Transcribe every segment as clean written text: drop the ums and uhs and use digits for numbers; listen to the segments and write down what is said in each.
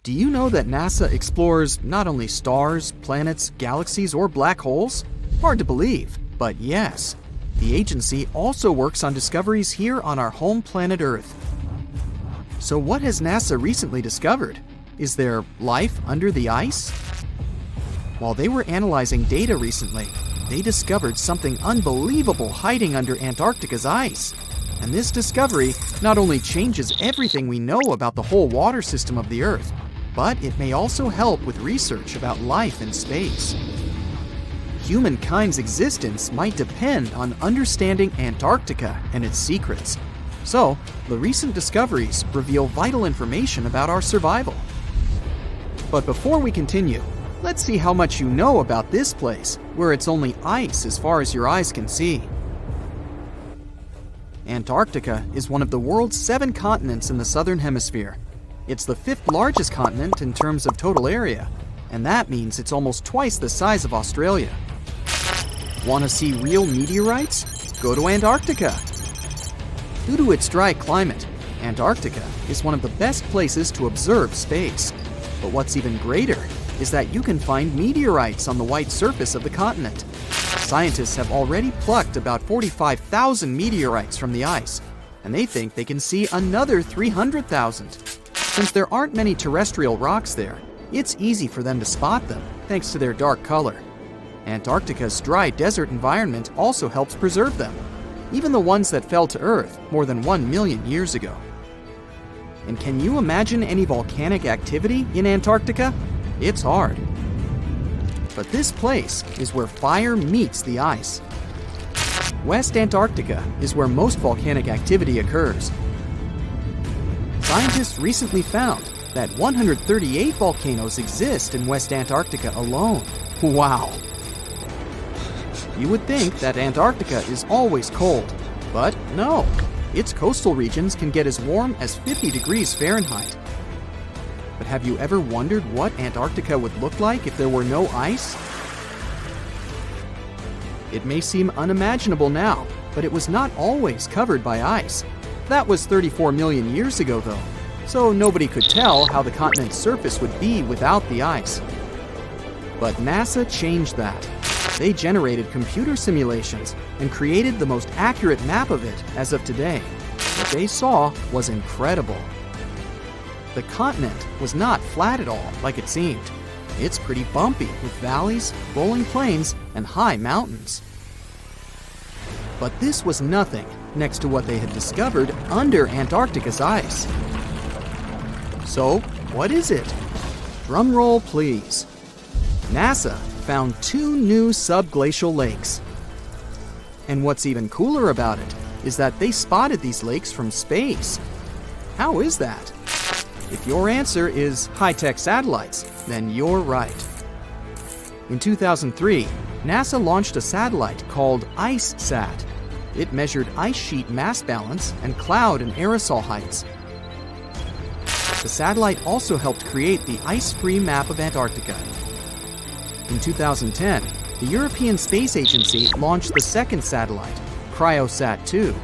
Do you know that NASA explores not only stars, planets, galaxies, or black holes? Hard to believe, but yes. The agency also works on discoveries here on our home planet Earth. So what has NASA recently discovered? Is there life under the ice? While they were analyzing data recently, they discovered something unbelievable hiding under Antarctica's ice. And this discovery not only changes everything we know about the whole water system of the Earth, but it may also help with research about life in space. Humankind's existence might depend on understanding Antarctica and its secrets. So, the recent discoveries reveal vital information about our survival. But before we continue, let's see how much you know about this place, where it's only ice as far as your eyes can see. Antarctica is one of the world's 7 continents in the southern hemisphere. It's the 5th largest continent in terms of total area, and that means it's almost twice the size of Australia. Want to see real meteorites? Go to Antarctica. Due to its dry climate, Antarctica is one of the best places to observe space. But what's even greater is that you can find meteorites on the white surface of the continent. Scientists have already plucked about 45,000 meteorites from the ice, and they think they can see another 300,000. Since there aren't many terrestrial rocks there, it's easy for them to spot them, thanks to their dark color. Antarctica's dry desert environment also helps preserve them, even the ones that fell to Earth more than 1 million years ago. And can you imagine any volcanic activity in Antarctica? It's hard. But this place is where fire meets the ice. West Antarctica is where most volcanic activity occurs. Scientists recently found that 138 volcanoes exist in West Antarctica alone. Wow! You would think that Antarctica is always cold, but no. Its coastal regions can get as warm as 50 degrees Fahrenheit. But have you ever wondered what Antarctica would look like if there were no ice? It may seem unimaginable now, but it was not always covered by ice. That was 34 million years ago, though, so nobody could tell how the continent's surface would be without the ice. But NASA changed that. They generated computer simulations and created the most accurate map of it as of today. What they saw was incredible. The continent was not flat at all, like it seemed. It's pretty bumpy, with valleys, rolling plains, and high mountains. But this was nothing next to what they had discovered under Antarctica's ice. So, what is it? Drum roll, please. NASA found 2 new subglacial lakes. And what's even cooler about it is that they spotted these lakes from space. How is that? If your answer is high-tech satellites, then you're right. In 2003, NASA launched a satellite called IceSat. It measured ice sheet mass balance and cloud and aerosol heights. The satellite also helped create the ice-free map of Antarctica. In 2010, the European Space Agency launched the second satellite, CryoSat-2.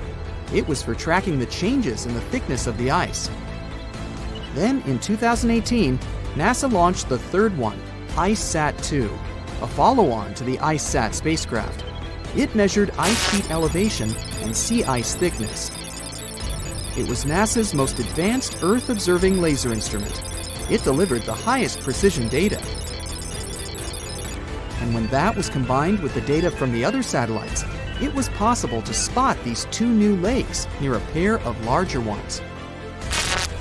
It was for tracking the changes in the thickness of the ice. Then, in 2018, NASA launched the third one, IceSat-2, a follow-on to the IceSat spacecraft. It measured ice sheet elevation and sea ice thickness. It was NASA's most advanced Earth-observing laser instrument. It delivered the highest precision data. And when that was combined with the data from the other satellites, it was possible to spot these 2 new lakes near a pair of larger ones.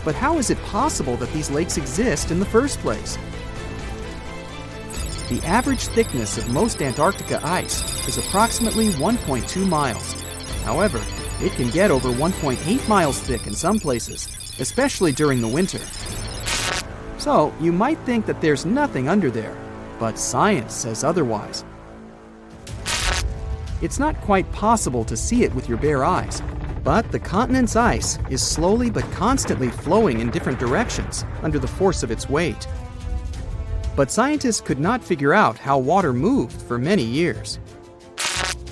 But how is it possible that these lakes exist in the first place? The average thickness of most Antarctica ice is approximately 1.2 miles. However, it can get over 1.8 miles thick in some places, especially during the winter. So, you might think that there's nothing under there, but science says otherwise. It's not quite possible to see it with your bare eyes, but the continent's ice is slowly but constantly flowing in different directions under the force of its weight. But scientists could not figure out how water moved for many years.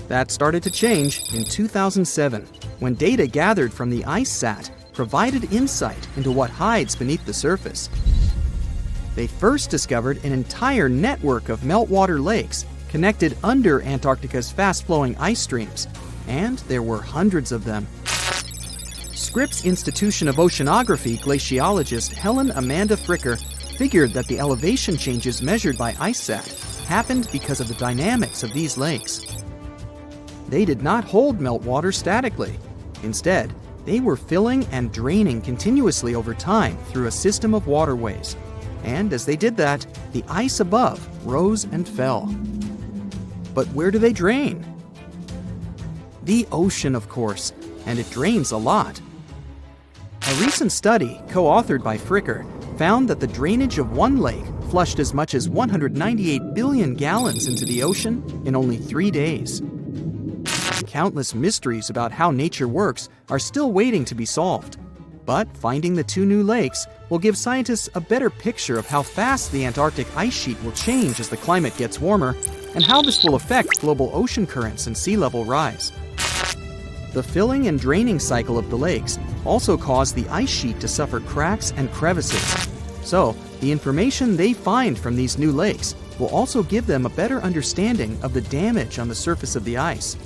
That started to change in 2007, when data gathered from the IceSat provided insight into what hides beneath the surface. They first discovered an entire network of meltwater lakes connected under Antarctica's fast-flowing ice streams, and there were hundreds of them. Scripps Institution of Oceanography glaciologist Helen Amanda Fricker figured that the elevation changes measured by IceSat happened because of the dynamics of these lakes. They did not hold meltwater statically. Instead, they were filling and draining continuously over time through a system of waterways. And as they did that, the ice above rose and fell. But where do they drain? The ocean, of course, and it drains a lot. A recent study, co-authored by Fricker, found that the drainage of one lake flushed as much as 198 billion gallons into the ocean in only 3 days. Countless mysteries about how nature works are still waiting to be solved. But finding the 2 new lakes will give scientists a better picture of how fast the Antarctic ice sheet will change as the climate gets warmer, and how this will affect global ocean currents and sea level rise. The filling and draining cycle of the lakes also caused the ice sheet to suffer cracks and crevices. So, the information they find from these new lakes will also give them a better understanding of the damage on the surface of the ice.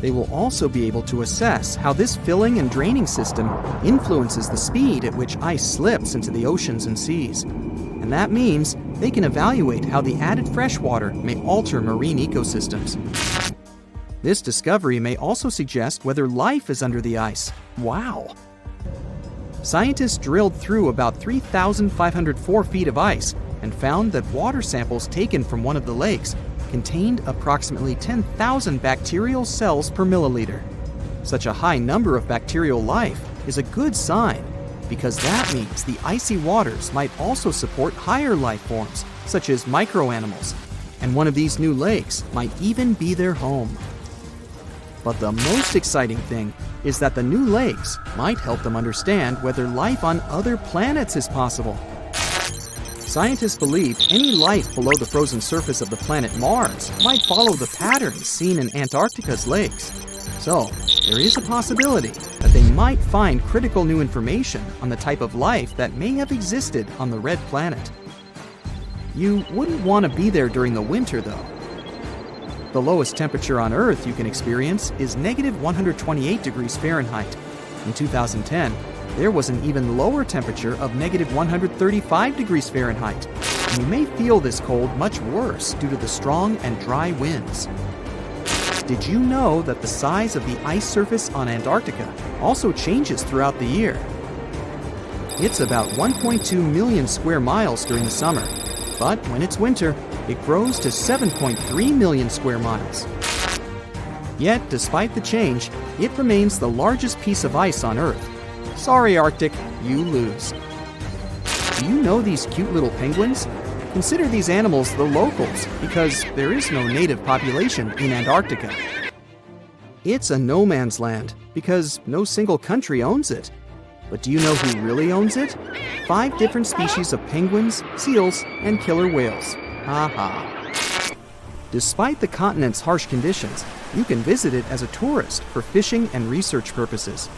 They will also be able to assess how this filling and draining system influences the speed at which ice slips into the oceans and seas. And that means they can evaluate how the added fresh water may alter marine ecosystems. This discovery may also suggest whether life is under the ice. Wow! Scientists drilled through about 3,504 feet of ice and found that water samples taken from one of the lakes contained approximately 10,000 bacterial cells per milliliter. Such a high number of bacterial life is a good sign, because that means the icy waters might also support higher life forms, such as microanimals, and one of these new lakes might even be their home. But the most exciting thing is that the new lakes might help them understand whether life on other planets is possible. Scientists believe any life below the frozen surface of the planet Mars might follow the patterns seen in Antarctica's lakes. So, there is a possibility that they might find critical new information on the type of life that may have existed on the red planet. You wouldn't want to be there during the winter, though. The lowest temperature on Earth you can experience is negative 128 degrees Fahrenheit. In 2010, there was an even lower temperature of negative 135 degrees Fahrenheit, and you may feel this cold much worse due to the strong and dry winds. Did you know that the size of the ice surface on Antarctica also changes throughout the year? It's about 1.2 million square miles during the summer, but when it's winter, it grows to 7.3 million square miles. Yet, despite the change, it remains the largest piece of ice on Earth. Sorry, Arctic, you lose. Do you know these cute little penguins? Consider these animals the locals, because there is no native population in Antarctica. It's a no man's land, because no single country owns it. But do you know who really owns it? 5 different species of penguins, seals, and killer whales. Ha ha. Despite the continent's harsh conditions, you can visit it as a tourist for fishing and research purposes.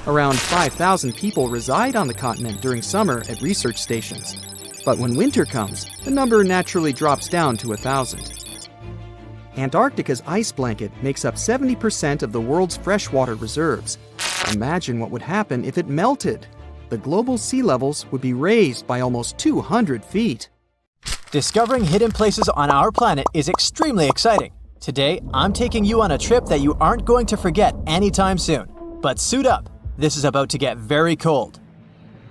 Around 5,000 people reside on the continent during summer at research stations. But when winter comes, the number naturally drops down to 1,000. Antarctica's ice blanket makes up 70% of the world's freshwater reserves. Imagine what would happen if it melted. The global sea levels would be raised by almost 200 feet. Discovering hidden places on our planet is extremely exciting. Today, I'm taking you on a trip that you aren't going to forget anytime soon. But suit up. This is about to get very cold.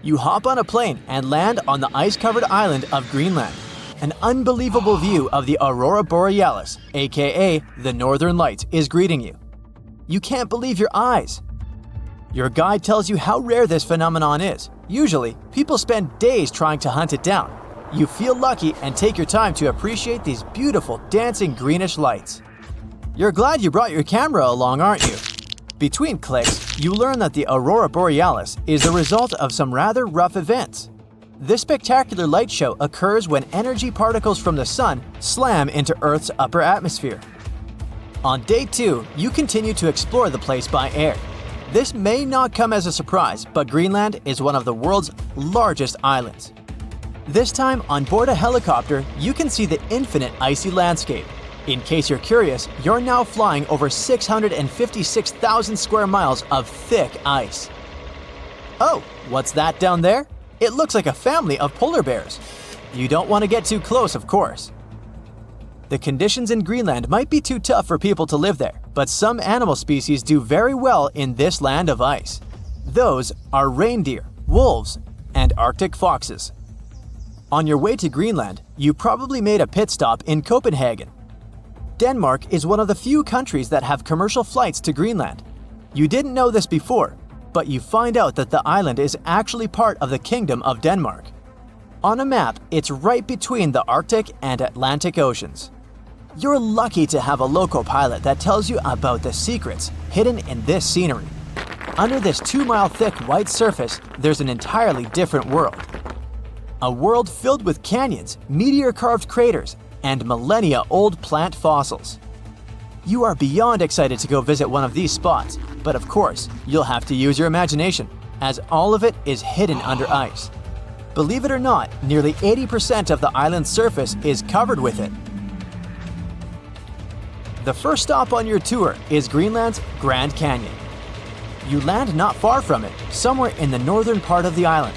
You hop on a plane and land on the ice-covered island of Greenland. An unbelievable view of the Aurora Borealis, aka the Northern Lights, is greeting you. You can't believe your eyes. Your guide tells you how rare this phenomenon is. Usually, people spend days trying to hunt it down. You feel lucky and take your time to appreciate these beautiful dancing greenish lights. You're glad you brought your camera along, aren't you? Between clicks, you learn that the Aurora Borealis is the result of some rather rough events. This spectacular light show occurs when energy particles from the sun slam into Earth's upper atmosphere. On day 2, you continue to explore the place by air. This may not come as a surprise, but Greenland is one of the world's largest islands. This time, on board a helicopter, you can see the infinite icy landscape. In case you're curious, you're now flying over 656,000 square miles of thick ice. Oh, what's that down there? It looks like a family of polar bears. You don't want to get too close, of course. The conditions in Greenland might be too tough for people to live there, but some animal species do very well in this land of ice. Those are reindeer, wolves, and Arctic foxes. On your way to Greenland, you probably made a pit stop in Copenhagen. Denmark is one of the few countries that have commercial flights to Greenland. You didn't know this before, but you find out that the island is actually part of the Kingdom of Denmark. On a map, it's right between the Arctic and Atlantic Oceans. You're lucky to have a local pilot that tells you about the secrets hidden in this scenery. Under this 2-mile thick white surface, there's an entirely different world. A world filled with canyons, meteor-carved craters, and millennia-old plant fossils. You are beyond excited to go visit one of these spots, but of course, you'll have to use your imagination, as all of it is hidden under ice. Believe it or not, nearly 80% of the island's surface is covered with it. The first stop on your tour is Greenland's Grand Canyon. You land not far from it, somewhere in the northern part of the island.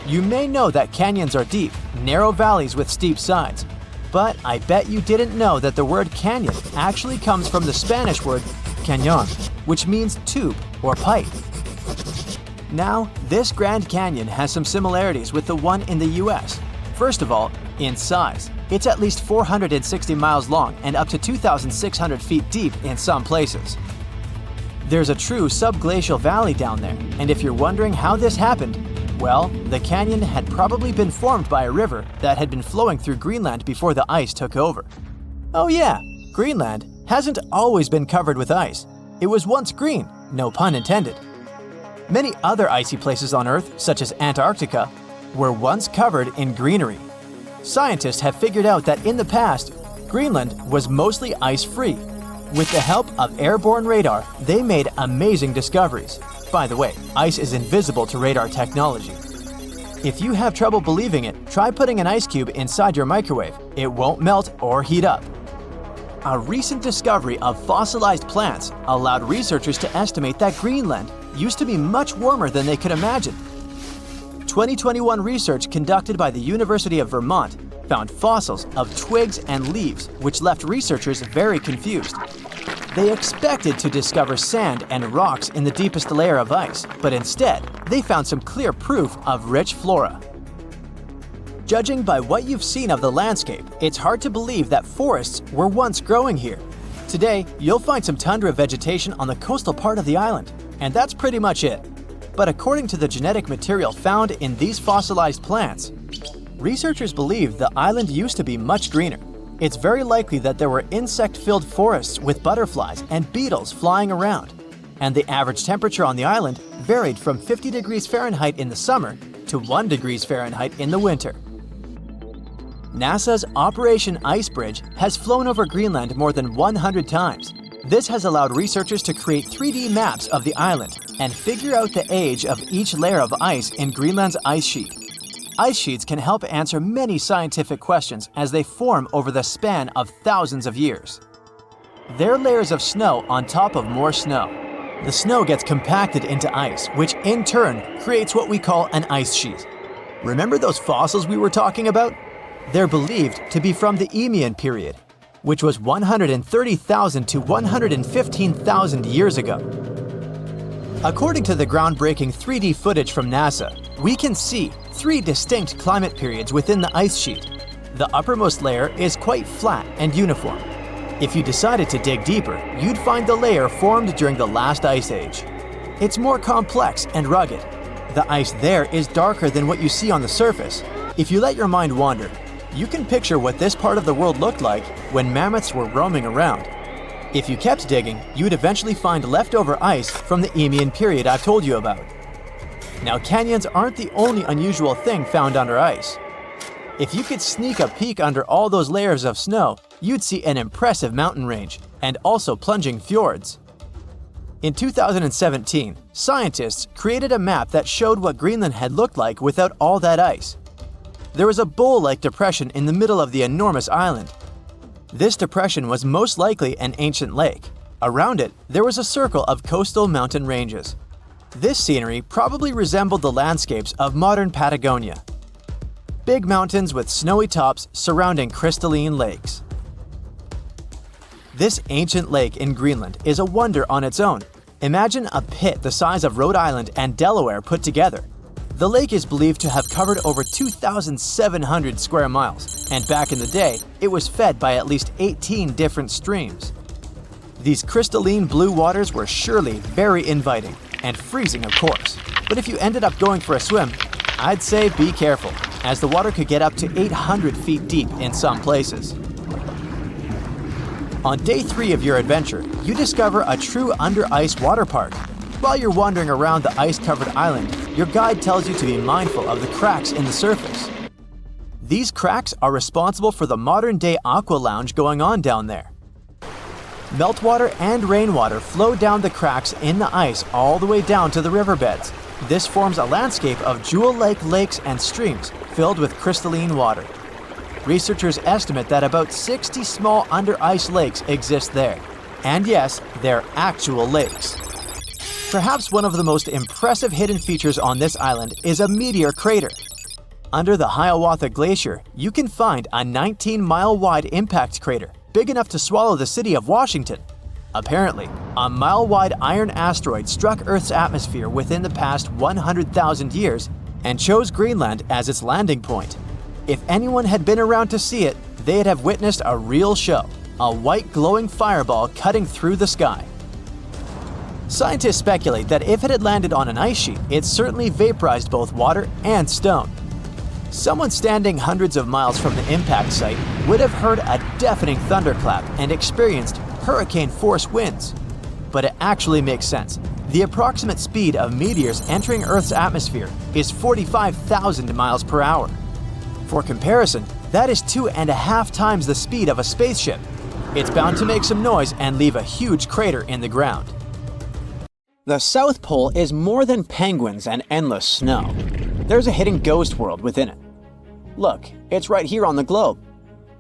You may know that canyons are deep, narrow valleys with steep sides, but I bet you didn't know that the word canyon actually comes from the Spanish word cañón, which means tube or pipe. Now, this Grand Canyon has some similarities with the one in the US. First of all, in size. It's at least 460 miles long and up to 2,600 feet deep in some places. There's a true subglacial valley down there, and if you're wondering how this happened, well, the canyon had probably been formed by a river that had been flowing through Greenland before the ice took over. Oh yeah, Greenland hasn't always been covered with ice. It was once green, no pun intended. Many other icy places on Earth, such as Antarctica, were once covered in greenery. Scientists have figured out that in the past, Greenland was mostly ice-free. With the help of airborne radar, they made amazing discoveries. By the way, ice is invisible to radar technology. If you have trouble believing it, try putting an ice cube inside your microwave. It won't melt or heat up. A recent discovery of fossilized plants allowed researchers to estimate that Greenland used to be much warmer than they could imagine. 2021 research conducted by the University of Vermont found fossils of twigs and leaves, which left researchers very confused. They expected to discover sand and rocks in the deepest layer of ice, but instead, they found some clear proof of rich flora. Judging by what you've seen of the landscape, it's hard to believe that forests were once growing here. Today, you'll find some tundra vegetation on the coastal part of the island, and that's pretty much it. But according to the genetic material found in these fossilized plants, researchers believe the island used to be much greener. It's very likely that there were insect-filled forests with butterflies and beetles flying around, and the average temperature on the island varied from 50 degrees Fahrenheit in the summer to 1 degrees Fahrenheit in the winter. NASA's Operation Ice Bridge has flown over Greenland more than 100 times. This has allowed researchers to create 3D maps of the island and figure out the age of each layer of ice in Greenland's ice sheet. Ice sheets can help answer many scientific questions as they form over the span of thousands of years. They're layers of snow on top of more snow. The snow gets compacted into ice, which in turn creates what we call an ice sheet. Remember those fossils we were talking about? They're believed to be from the Eemian period, which was 130,000 to 115,000 years ago. According to the groundbreaking 3D footage from NASA, we can see 3 distinct climate periods within the ice sheet. The uppermost layer is quite flat and uniform. If you decided to dig deeper, you'd find the layer formed during the last ice age. It's more complex and rugged. The ice there is darker than what you see on the surface. If you let your mind wander, you can picture what this part of the world looked like when mammoths were roaming around. If you kept digging, you'd eventually find leftover ice from the Eemian period I've told you about. Now, canyons aren't the only unusual thing found under ice. If you could sneak a peek under all those layers of snow, you'd see an impressive mountain range and also plunging fjords. In 2017, scientists created a map that showed what Greenland had looked like without all that ice. there was a bowl-like depression in the middle of the enormous island. This depression was most likely an ancient lake. Around it, there was a circle of coastal mountain ranges. This scenery probably resembled the landscapes of modern Patagonia. Big mountains with snowy tops surrounding crystalline lakes. This ancient lake in Greenland is a wonder on its own. Imagine a pit the size of Rhode Island and Delaware put together. The lake is believed to have covered over 2,700 square miles, and back in the day, it was fed by at least 18 different streams. These crystalline blue waters were surely very inviting, and freezing of course. But if you ended up going for a swim, I'd say be careful, as the water could get up to 800 feet deep in some places. On day 3 of your adventure, you discover a true under-ice water park. While you're wandering around the ice-covered island, your guide tells you to be mindful of the cracks in the surface. These cracks are responsible for the modern-day aqua lounge going on down there. Meltwater and rainwater flow down the cracks in the ice all the way down to the riverbeds. This forms a landscape of jewel-like lakes and streams filled with crystalline water. Researchers estimate that about 60 small under-ice lakes exist there. And yes, they're actual lakes. Perhaps one of the most impressive hidden features on this island is a meteor crater. Under the Hiawatha Glacier, you can find a 19-mile-wide impact crater big enough to swallow the city of Washington. Apparently, a mile-wide iron asteroid struck Earth's atmosphere within the past 100,000 years and chose Greenland as its landing point. If anyone had been around to see it, they'd have witnessed a real show, a white glowing fireball cutting through the sky. Scientists speculate that if it had landed on an ice sheet, it certainly vaporized both water and stone. Someone standing hundreds of miles from the impact site would have heard a deafening thunderclap and experienced hurricane-force winds. But it actually makes sense. The approximate speed of meteors entering Earth's atmosphere is 45,000 miles per hour. For comparison, that is 2.5 times the speed of a spaceship. It's bound to make some noise and leave a huge crater in the ground. The South Pole is more than penguins and endless snow. There's a hidden ghost world within it. Look, it's right here on the globe.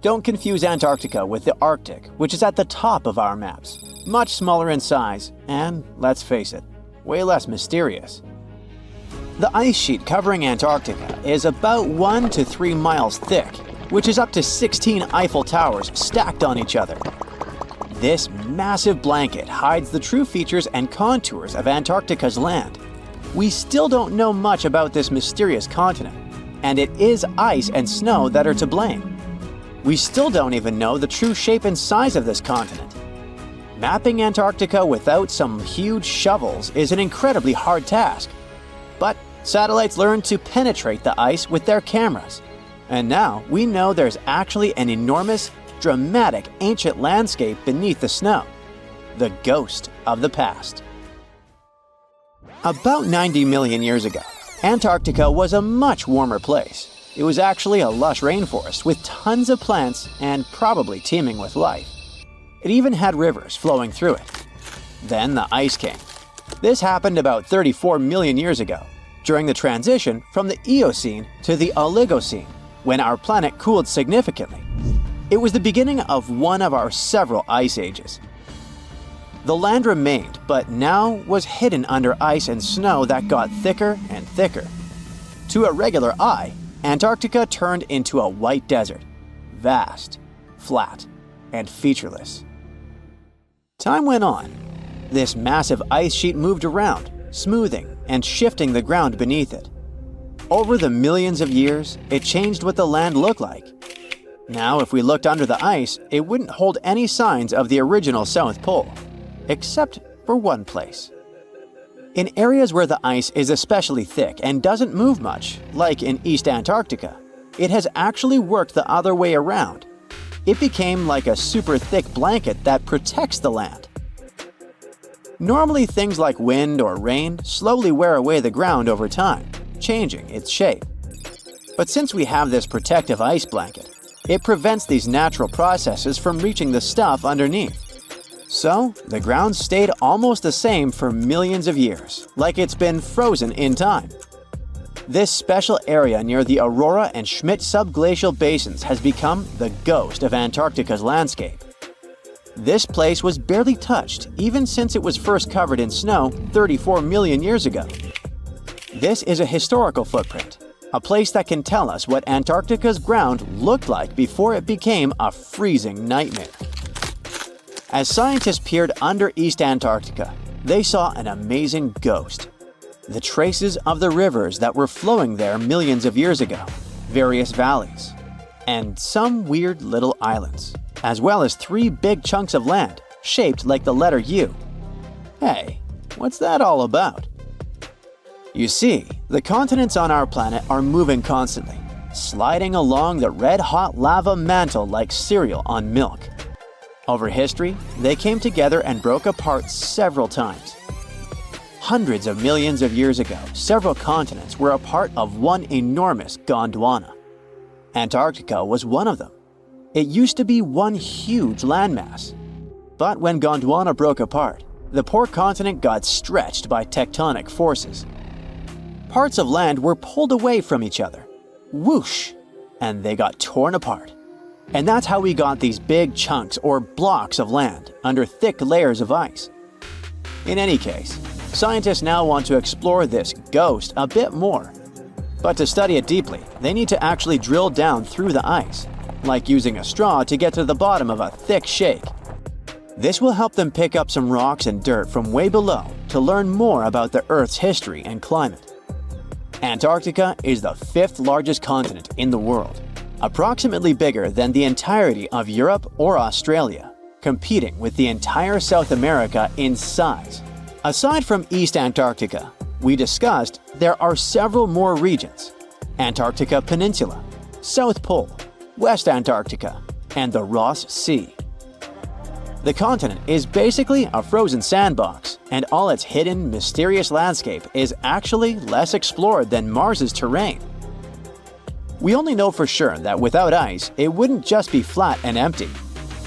Don't confuse Antarctica with the Arctic, which is at the top of our maps. Much smaller in size, and let's face it, way less mysterious. The ice sheet covering Antarctica is about 1 to 3 miles thick, which is up to 16 Eiffel Towers stacked on each other. This massive blanket hides the true features and contours of Antarctica's land. We still don't know much about this mysterious continent, and it is ice and snow that are to blame. We still don't even know the true shape and size of this continent. Mapping Antarctica without some huge shovels is an incredibly hard task. But satellites learned to penetrate the ice with their cameras. And now we know there's actually an enormous, dramatic ancient landscape beneath the snow. The ghost of the past. About 90 million years ago, Antarctica was a much warmer place. It was actually a lush rainforest with tons of plants and probably teeming with life. It even had rivers flowing through it. Then the ice came. This happened about 34 million years ago, during the transition from the Eocene to the Oligocene, when our planet cooled significantly. It was the beginning of one of our several ice ages. The land remained, but now was hidden under ice and snow that got thicker and thicker. To a regular eye, Antarctica turned into a white desert, vast, flat, and featureless. Time went on. This massive ice sheet moved around, smoothing and shifting the ground beneath it. Over the millions of years, it changed what the land looked like. Now, if we looked under the ice, it wouldn't hold any signs of the original South Pole, except for one place. In areas where the ice is especially thick and doesn't move much, like in East Antarctica, it has actually worked the other way around. It became like a super thick blanket that protects the land. Normally, things like wind or rain slowly wear away the ground over time, changing its shape. But since we have this protective ice blanket, it prevents these natural processes from reaching the stuff underneath. So, the ground stayed almost the same for millions of years, like it's been frozen in time. This special area near the Aurora and Schmidt subglacial basins has become the ghost of Antarctica's landscape. This place was barely touched even since it was first covered in snow 34 million years ago. This is a historical footprint, a place that can tell us what Antarctica's ground looked like before it became a freezing nightmare. As scientists peered under East Antarctica, they saw an amazing ghost. The traces of the rivers that were flowing there millions of years ago, various valleys, and some weird little islands, as well as 3 big chunks of land shaped like the letter U. Hey, what's that all about? You see, the continents on our planet are moving constantly, sliding along the red-hot lava mantle like cereal on milk. Over history, they came together and broke apart several times. Hundreds of millions of years ago, several continents were a part of one enormous Gondwana. Antarctica was one of them. It used to be one huge landmass. But when Gondwana broke apart, the poor continent got stretched by tectonic forces. Parts of land were pulled away from each other. Whoosh! And they got torn apart. And that's how we got these big chunks or blocks of land under thick layers of ice. In any case, scientists now want to explore this ghost a bit more. But to study it deeply, they need to actually drill down through the ice, like using a straw to get to the bottom of a thick shake. This will help them pick up some rocks and dirt from way below to learn more about the Earth's history and climate. Antarctica is the 5th largest continent in the world, approximately bigger than the entirety of Europe or Australia, competing with the entire South America in size. Aside from East Antarctica, we discussed there are several more regions: Antarctica Peninsula, South Pole, West Antarctica, and the Ross Sea. The continent is basically a frozen sandbox, and all its hidden, mysterious landscape is actually less explored than Mars's terrain. We only know for sure that without ice, it wouldn't just be flat and empty,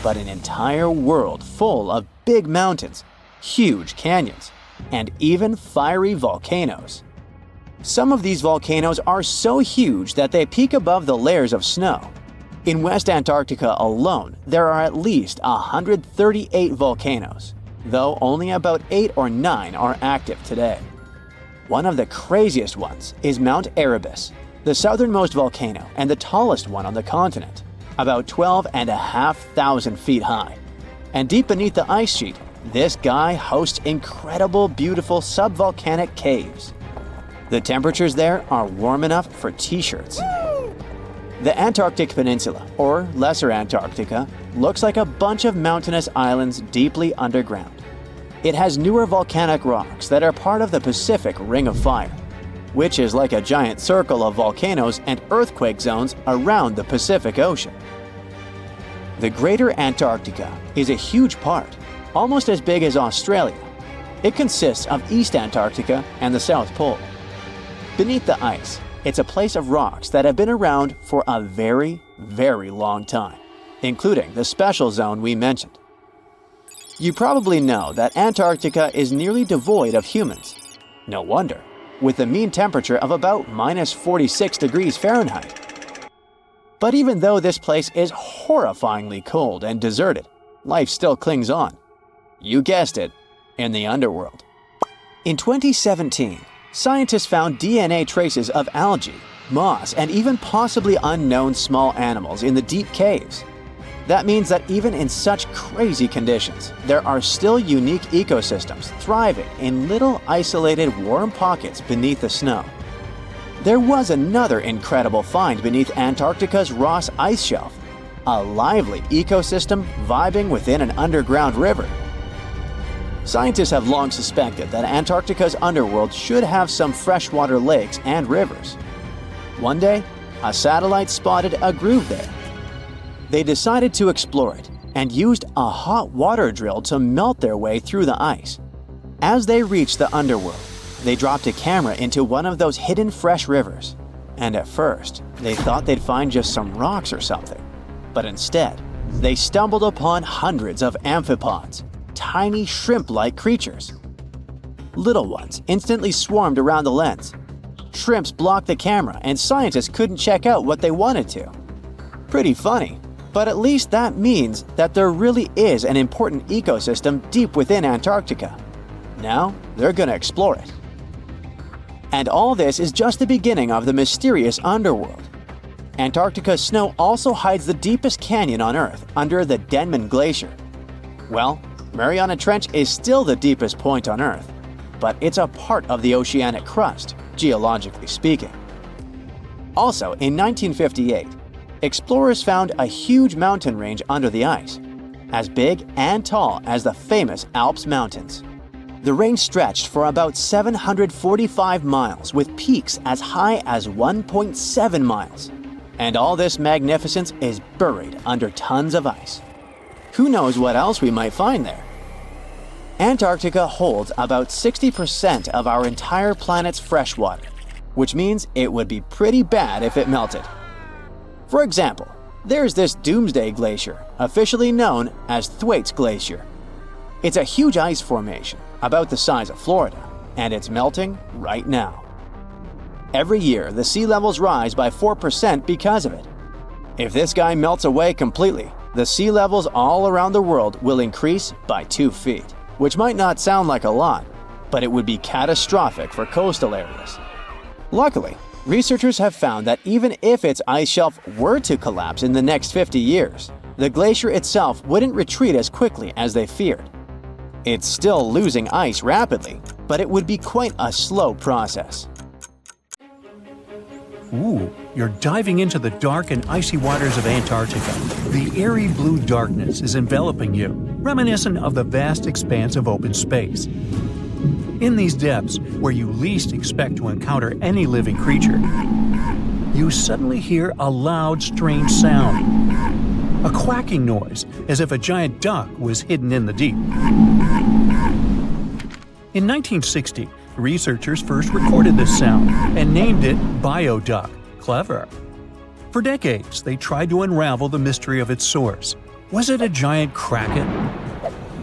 but an entire world full of big mountains, huge canyons, and even fiery volcanoes. Some of these volcanoes are so huge that they peak above the layers of snow. In West Antarctica alone, there are at least 138 volcanoes, though only about 8 or 9 are active today. One of the craziest ones is Mount Erebus, the southernmost volcano and the tallest one on the continent, about 12,500 feet high. And deep beneath the ice sheet, this guy hosts incredible, beautiful subvolcanic caves. The temperatures there are warm enough for t-shirts. The Antarctic Peninsula, or Lesser Antarctica, looks like a bunch of mountainous islands deeply underground. It has newer volcanic rocks that are part of the Pacific Ring of Fire, which is like a giant circle of volcanoes and earthquake zones around the Pacific Ocean. The Greater Antarctica is a huge part, almost as big as Australia. It consists of East Antarctica and the South Pole. Beneath the ice, it's a place of rocks that have been around for a very, very long time, including the special zone we mentioned. You probably know that Antarctica is nearly devoid of humans. No wonder, with a mean temperature of about -46 degrees Fahrenheit. But even though this place is horrifyingly cold and deserted, life still clings on. You guessed it, in the underworld. In 2017, scientists found DNA traces of algae, moss, and even possibly unknown small animals in the deep caves. That means that even in such crazy conditions, there are still unique ecosystems thriving in little isolated warm pockets beneath the snow. There was another incredible find beneath Antarctica's Ross Ice Shelf, a lively ecosystem vibing within an underground river. Scientists have long suspected that Antarctica's underworld should have some freshwater lakes and rivers. One day, a satellite spotted a groove there. They decided to explore it and used a hot water drill to melt their way through the ice. As they reached the underworld, they dropped a camera into one of those hidden fresh rivers. And at first, they thought they'd find just some rocks or something. But instead, they stumbled upon hundreds of amphipods, tiny shrimp-like creatures. Little ones instantly swarmed around the lens. shrimps blocked the camera and scientists couldn't check out what they wanted to. Pretty funny, but at least that means that there really is an important ecosystem deep within Antarctica. Now, they're gonna explore it. And all this is just the beginning of the mysterious underworld. Antarctica's snow also hides the deepest canyon on Earth under the Denman Glacier. Well, Mariana Trench is still the deepest point on Earth, but it's a part of the oceanic crust, geologically speaking. Also, in 1958, explorers found a huge mountain range under the ice, as big and tall as the famous Alps Mountains. The range stretched for about 745 miles with peaks as high as 1.7 miles. And all this magnificence is buried under tons of ice. Who knows what else we might find there? Antarctica holds about 60% of our entire planet's fresh water, which means it would be pretty bad if it melted. For example, there's this Doomsday Glacier, officially known as Thwaites Glacier. It's a huge ice formation, about the size of Florida, and it's melting right now. Every year, the sea levels rise by 4% because of it. If this guy melts away completely, the sea levels all around the world will increase by 2 feet, which might not sound like a lot, but it would be catastrophic for coastal areas. Luckily, researchers have found that even if its ice shelf were to collapse in the next 50 years, the glacier itself wouldn't retreat as quickly as they feared. It's still losing ice rapidly, but it would be quite a slow process. Ooh, you're diving into the dark and icy waters of Antarctica. The airy blue darkness is enveloping you, reminiscent of the vast expanse of open space. In these depths, where you least expect to encounter any living creature, you suddenly hear a loud, strange sound. A quacking noise, as if a giant duck was hidden in the deep. In 1960, researchers first recorded this sound and named it bioduck. Clever. For decades, they tried to unravel the mystery of its source. Was it a giant kraken?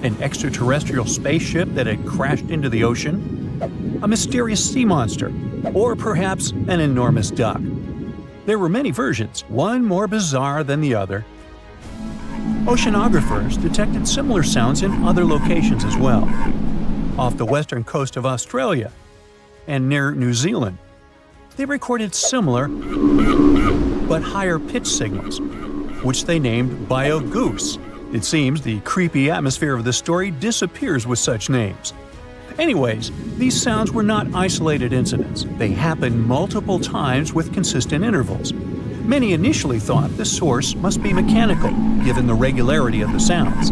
An extraterrestrial spaceship that had crashed into the ocean? A mysterious sea monster? Or perhaps an enormous duck? There were many versions, one more bizarre than the other. Oceanographers detected similar sounds in other locations as well. Off the western coast of Australia and near New Zealand, they recorded similar but higher pitch signals, which they named bio-goose. It seems the creepy atmosphere of the story disappears with such names. Anyways, these sounds were not isolated incidents. They happened multiple times with consistent intervals. Many initially thought the source must be mechanical, given the regularity of the sounds.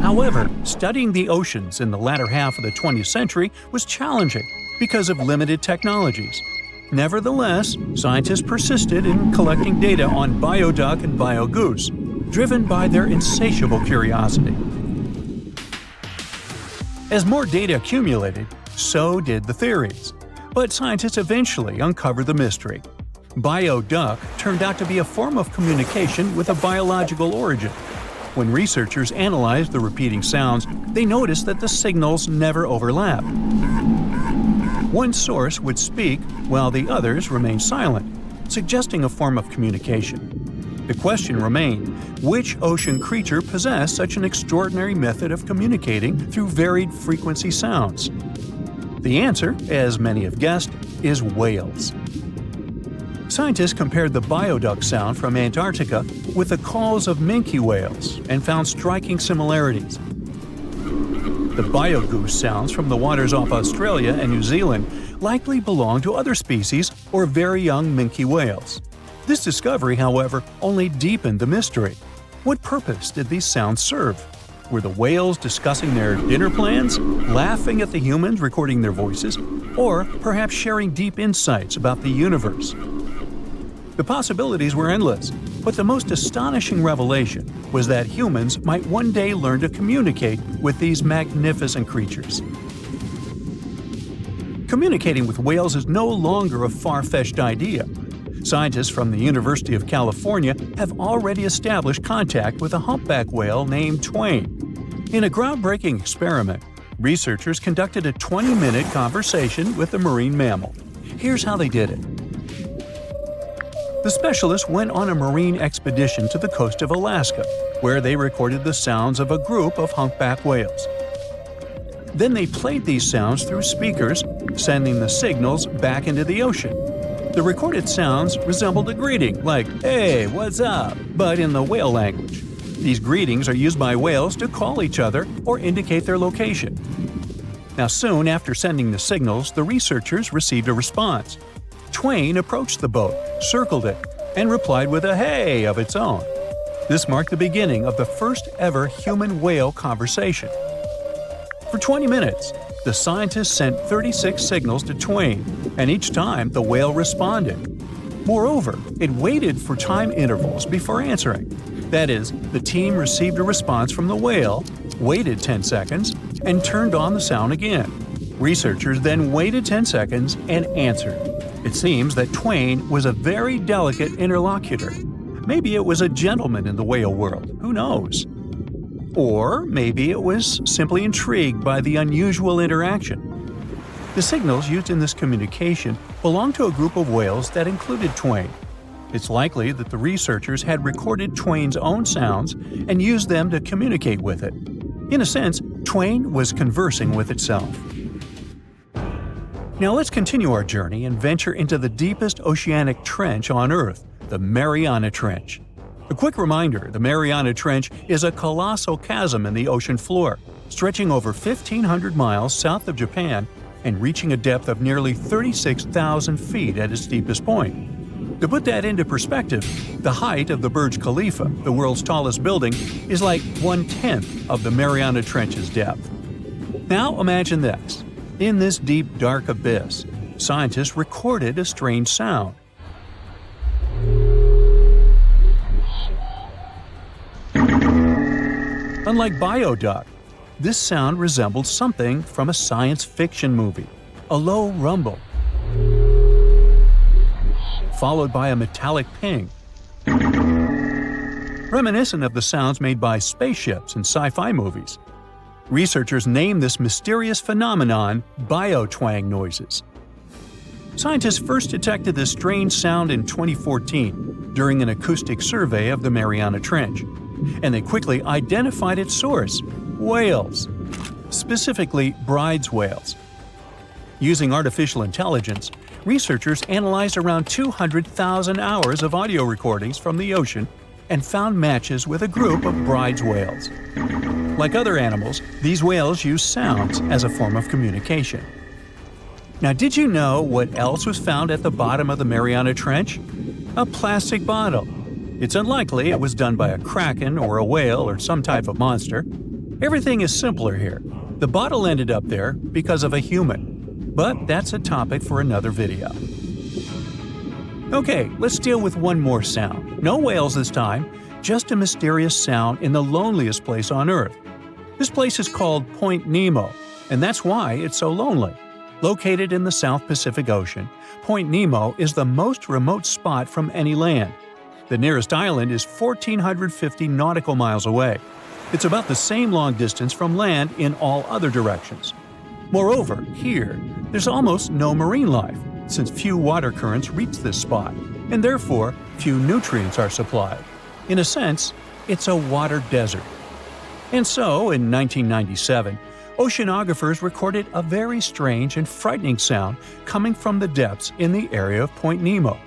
However, studying the oceans in the latter half of the 20th century was challenging because of limited technologies. Nevertheless, scientists persisted in collecting data on bioduck and biogoose, driven by their insatiable curiosity. As more data accumulated, so did the theories. But scientists eventually uncovered the mystery. Bioduck turned out to be a form of communication with a biological origin. When researchers analyzed the repeating sounds, they noticed that the signals never overlapped. One source would speak while the others remained silent, suggesting a form of communication. The question remained, which ocean creature possessed such an extraordinary method of communicating through varied frequency sounds? The answer, as many have guessed, is whales. Scientists compared the bioduck sound from Antarctica with the calls of minke whales and found striking similarities. The biogoose sounds from the waters off Australia and New Zealand likely belong to other species or very young minke whales. This discovery, however, only deepened the mystery. What purpose did these sounds serve? Were the whales discussing their dinner plans, laughing at the humans recording their voices, or perhaps sharing deep insights about the universe? The possibilities were endless, but the most astonishing revelation was that humans might one day learn to communicate with these magnificent creatures. Communicating with whales is no longer a far-fetched idea. Scientists from the University of California have already established contact with a humpback whale named Twain. In a groundbreaking experiment, researchers conducted a 20-minute conversation with the marine mammal. Here's how they did it. The specialists went on a marine expedition to the coast of Alaska, where they recorded the sounds of a group of humpback whales. Then they played these sounds through speakers, sending the signals back into the ocean. The recorded sounds resembled a greeting, like, "Hey, what's up?" but in the whale language. These greetings are used by whales to call each other or indicate their location. Now, soon after sending the signals, the researchers received a response. Twain approached the boat, circled it, and replied with a "hey" of its own. This marked the beginning of the first ever human-whale conversation. For 20 minutes, the scientists sent 36 signals to Twain, and each time the whale responded. Moreover, it waited for time intervals before answering. That is, the team received a response from the whale, waited 10 seconds, and turned on the sound again. Researchers then waited 10 seconds and answered. It seems that Twain was a very delicate interlocutor. Maybe it was a gentleman in the whale world, who knows? Or maybe it was simply intrigued by the unusual interaction. The signals used in this communication belonged to a group of whales that included Twain. It's likely that the researchers had recorded Twain's own sounds and used them to communicate with it. In a sense, Twain was conversing with itself. Now let's continue our journey and venture into the deepest oceanic trench on Earth, the Mariana Trench. A quick reminder, the Mariana Trench is a colossal chasm in the ocean floor, stretching over 1,500 miles south of Japan and reaching a depth of nearly 36,000 feet at its deepest point. To put that into perspective, the height of the Burj Khalifa, the world's tallest building, is like 1/10 of the Mariana Trench's depth. Now imagine this. In this deep, dark abyss, scientists recorded a strange sound. Unlike bioduck, this sound resembled something from a science fiction movie, a low rumble, followed by a metallic ping, reminiscent of the sounds made by spaceships in sci-fi movies. Researchers named this mysterious phenomenon biotwang noises. Scientists first detected this strange sound in 2014 during an acoustic survey of the Mariana Trench, and they quickly identified its source: whales, specifically Bride's whales. Using artificial intelligence, researchers analyzed around 200,000 hours of audio recordings from the ocean and found matches with a group of Bride's whales. Like other animals, these whales use sounds as a form of communication. Now, did you know what else was found at the bottom of the Mariana Trench? A plastic bottle. It's unlikely it was done by a kraken or a whale or some type of monster. Everything is simpler here. The bottle ended up there because of a human. But that's a topic for another video. Okay, let's deal with one more sound. No whales this time, just a mysterious sound in the loneliest place on Earth. This place is called Point Nemo, and that's why it's so lonely. Located in the South Pacific Ocean, Point Nemo is the most remote spot from any land. The nearest island is 1,450 nautical miles away. It's about the same long distance from land in all other directions. Moreover, here, there's almost no marine life, since few water currents reach this spot, and therefore few nutrients are supplied. In a sense, it's a water desert. And so, in 1997, oceanographers recorded a very strange and frightening sound coming from the depths in the area of Point Nemo.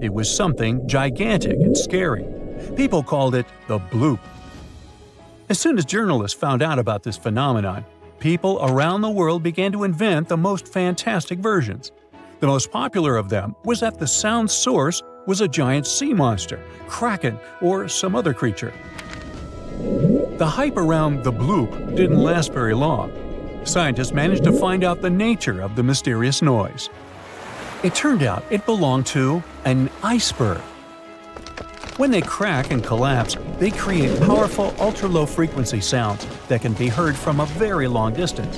It was something gigantic and scary. People called it the bloop. As soon as journalists found out about this phenomenon, people around the world began to invent the most fantastic versions. The most popular of them was that the sound source was a giant sea monster, kraken, or some other creature. The hype around the bloop didn't last very long. Scientists managed to find out the nature of the mysterious noise. It turned out it belonged to an iceberg. When they crack and collapse, they create powerful ultra-low frequency sounds that can be heard from a very long distance.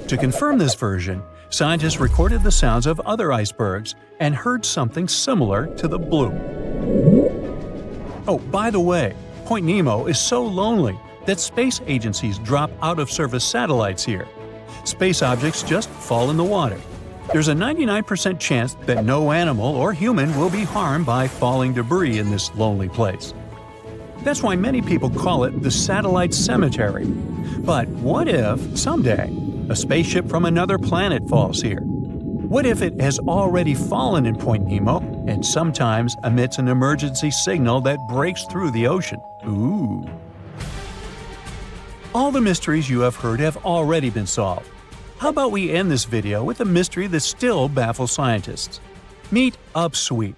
To confirm this version, scientists recorded the sounds of other icebergs and heard something similar to the bloop. Oh, by the way, Point Nemo is so lonely that space agencies drop out-of-service satellites here. Space objects just fall in the water. There's a 99% chance that no animal or human will be harmed by falling debris in this lonely place. That's why many people call it the satellite cemetery. But what if, someday, a spaceship from another planet falls here? What if it has already fallen in Point Nemo and sometimes emits an emergency signal that breaks through the ocean? Ooh. All the mysteries you have heard have already been solved. How about we end this video with a mystery that still baffles scientists? Meet upsweep.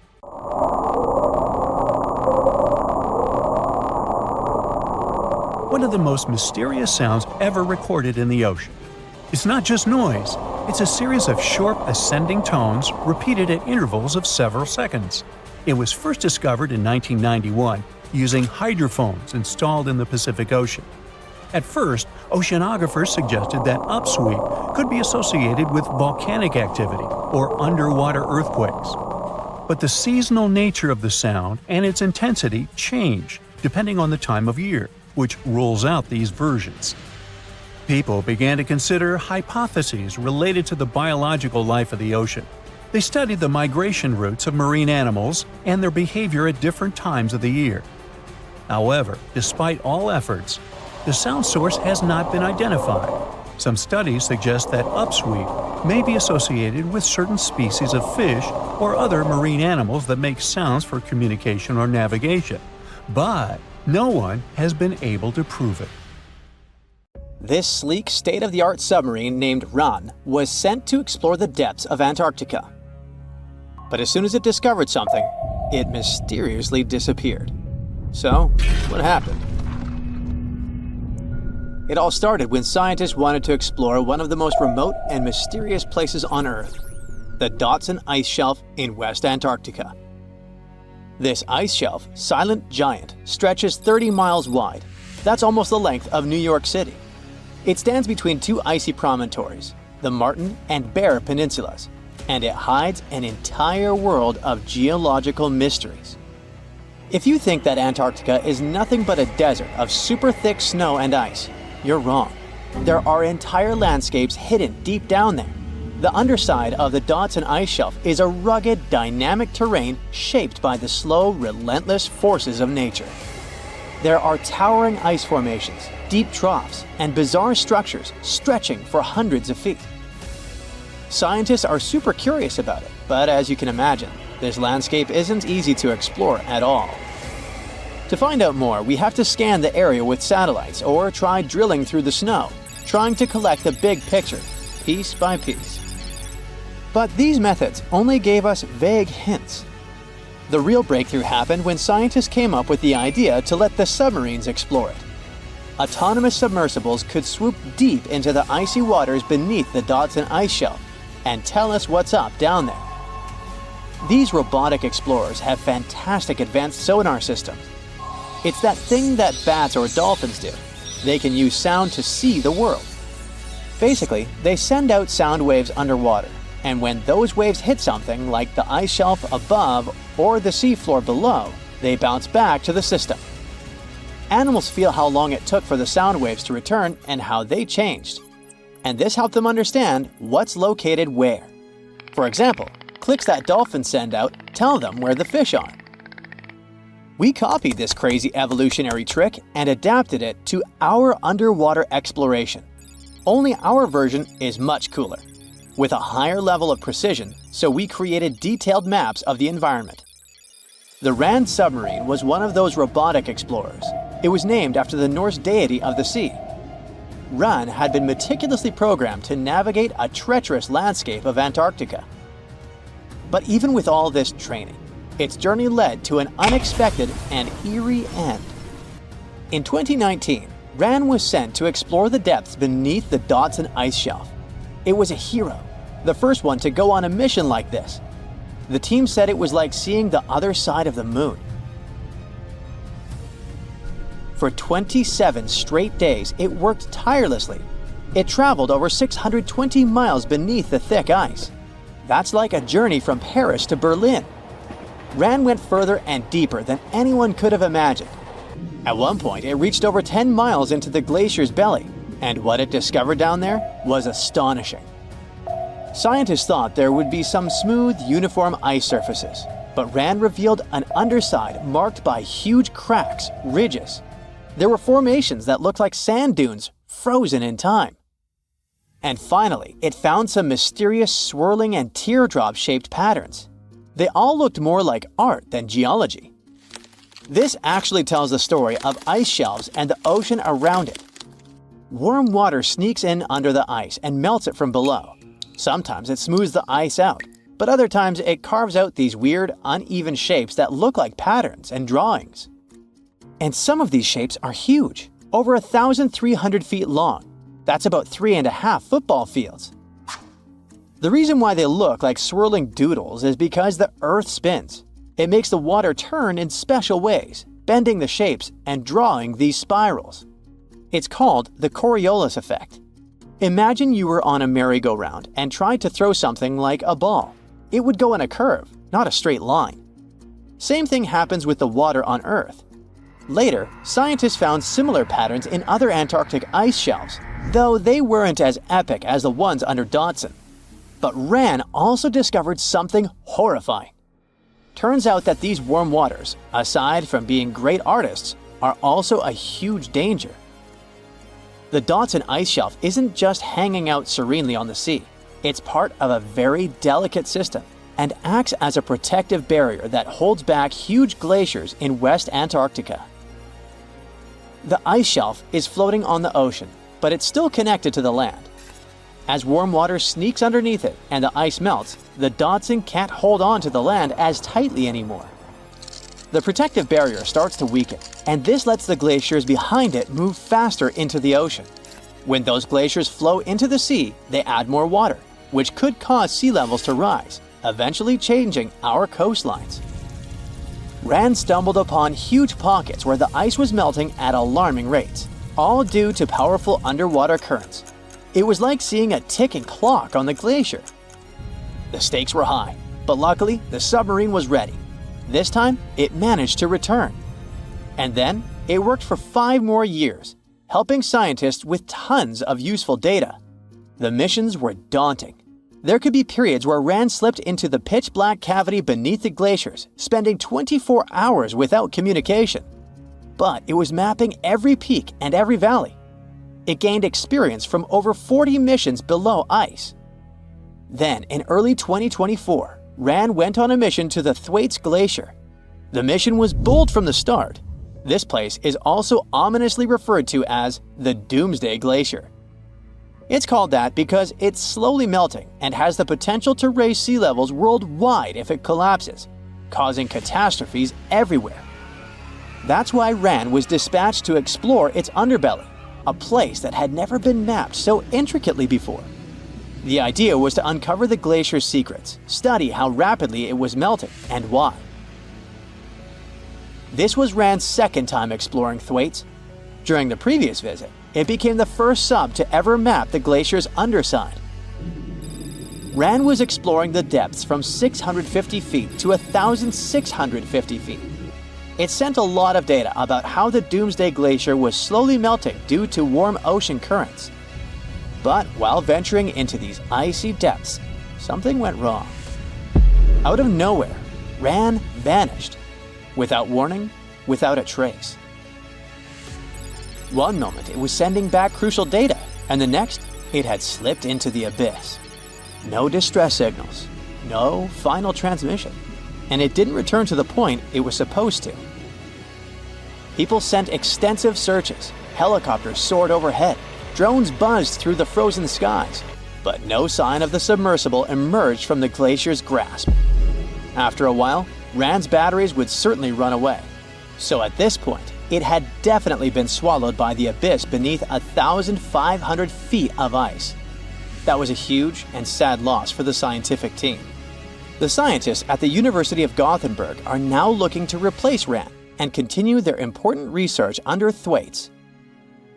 One of the most mysterious sounds ever recorded in the ocean. It's not just noise, it's a series of short ascending tones repeated at intervals of several seconds. It was first discovered in 1991 using hydrophones installed in the Pacific Ocean. At first, oceanographers suggested that upsweep could be associated with volcanic activity or underwater earthquakes. But the seasonal nature of the sound and its intensity change depending on the time of year, which rules out these versions. People began to consider hypotheses related to the biological life of the ocean. They studied the migration routes of marine animals and their behavior at different times of the year. However, despite all efforts, the sound source has not been identified. Some studies suggest that upsweep may be associated with certain species of fish or other marine animals that make sounds for communication or navigation, but no one has been able to prove it. This sleek, state-of-the-art submarine named Ran was sent to explore the depths of Antarctica. But as soon as it discovered something, it mysteriously disappeared. So, what happened? It all started when scientists wanted to explore one of the most remote and mysterious places on Earth, the Dotson Ice Shelf in West Antarctica. This ice shelf, silent giant, stretches 30 miles wide. That's almost the length of New York City. It stands between two icy promontories, the Martin and Bear Peninsulas, and it hides an entire world of geological mysteries. If you think that Antarctica is nothing but a desert of super thick snow and ice, you're wrong. There are entire landscapes hidden deep down there. The underside of the Dotson Ice Shelf is a rugged, dynamic terrain shaped by the slow, relentless forces of nature. There are towering ice formations, deep troughs, and bizarre structures stretching for hundreds of feet. Scientists are super curious about it, but as you can imagine, this landscape isn't easy to explore at all. To find out more, we have to scan the area with satellites or try drilling through the snow, trying to collect the big picture, piece by piece. But these methods only gave us vague hints. The real breakthrough happened when scientists came up with the idea to let the submarines explore it. Autonomous submersibles could swoop deep into the icy waters beneath the Dotson Ice Shelf and tell us what's up down there. These robotic explorers have fantastic advanced sonar systems. It's that thing that bats or dolphins do. They can use sound to see the world. Basically, they send out sound waves underwater, and when those waves hit something like the ice shelf above or the seafloor below, they bounce back to the system. Animals feel how long it took for the sound waves to return and how they changed. And this helped them understand what's located where. For example, clicks that dolphins send out tell them where the fish are. We copied this crazy evolutionary trick and adapted it to our underwater exploration. Only our version is much cooler, with a higher level of precision, so we created detailed maps of the environment. The Ran submarine was one of those robotic explorers. It was named after the Norse deity of the sea. Ran had been meticulously programmed to navigate a treacherous landscape of Antarctica. But even with all this training, its journey led to an unexpected and eerie end. In 2019, Ran was sent to explore the depths beneath the Dotson Ice Shelf. It was a hero, the first one to go on a mission like this. The team said it was like seeing the other side of the moon. For 27 straight days, it worked tirelessly. It traveled over 620 miles beneath the thick ice. That's like a journey from Paris to Berlin. Ran went further and deeper than anyone could have imagined. At one point, it reached over 10 miles into the glacier's belly, and what it discovered down there was astonishing. Scientists thought there would be some smooth, uniform ice surfaces, but RAND revealed an underside marked by huge cracks, ridges. There were formations that looked like sand dunes, frozen in time. And finally, it found some mysterious swirling and teardrop-shaped patterns. They all looked more like art than geology. This actually tells the story of ice shelves and the ocean around it. Warm water sneaks in under the ice and melts it from below. Sometimes it smooths the ice out, but other times it carves out these weird, uneven shapes that look like patterns and drawings. And some of these shapes are huge, over 1,300 feet long. That's about 3.5 football fields. The reason why they look like swirling doodles is because the Earth spins. It makes the water turn in special ways, bending the shapes and drawing these spirals. It's called the Coriolis effect. Imagine you were on a merry-go-round and tried to throw something like a ball. It would go in a curve, not a straight line. Same thing happens with the water on Earth. Later, scientists found similar patterns in other Antarctic ice shelves, though they weren't as epic as the ones under Dodson. But RAN also discovered something horrifying. Turns out that these warm waters, aside from being great artists, are also a huge danger. The Dodson ice shelf isn't just hanging out serenely on the sea. It's part of a very delicate system and acts as a protective barrier that holds back huge glaciers in West Antarctica. The ice shelf is floating on the ocean, but it's still connected to the land. As warm water sneaks underneath it and the ice melts, the Dodson can't hold on to the land as tightly anymore. The protective barrier starts to weaken, and this lets the glaciers behind it move faster into the ocean. When those glaciers flow into the sea, they add more water, which could cause sea levels to rise, eventually changing our coastlines. RAN stumbled upon huge pockets where the ice was melting at alarming rates, all due to powerful underwater currents. It was like seeing a ticking clock on the glacier. The stakes were high, but luckily the submarine was ready. This time, it managed to return. And then, it worked for 5 more years, helping scientists with tons of useful data. The missions were daunting. There could be periods where RAN slipped into the pitch-black cavity beneath the glaciers, spending 24 hours without communication. But it was mapping every peak and every valley. It gained experience from over 40 missions below ice. Then, in early 2024, RAN went on a mission to the Thwaites Glacier. The mission was bold from the start. This place is also ominously referred to as the Doomsday Glacier. It's called that because it's slowly melting and has the potential to raise sea levels worldwide if it collapses, causing catastrophes everywhere. That's why RAN was dispatched to explore its underbelly, a place that had never been mapped so intricately before. The idea was to uncover the glacier's secrets, study how rapidly it was melting and why. This was RAN's second time exploring Thwaites. During the previous visit, it became the first sub to ever map the glacier's underside. RAN was exploring the depths from 650 feet to 1,650 feet. It sent a lot of data about how the Doomsday Glacier was slowly melting due to warm ocean currents. But while venturing into these icy depths, something went wrong. Out of nowhere, RAN vanished. Without warning, without a trace. One moment it was sending back crucial data, and the next it had slipped into the abyss. No distress signals, no final transmission, and it didn't return to the point it was supposed to. People sent extensive searches, helicopters soared overhead, drones buzzed through the frozen skies, but no sign of the submersible emerged from the glacier's grasp. After a while, RAN's batteries would certainly run away. So at this point, it had definitely been swallowed by the abyss beneath 1,500 feet of ice. That was a huge and sad loss for the scientific team. The scientists at the University of Gothenburg are now looking to replace RAN and continue their important research under Thwaites.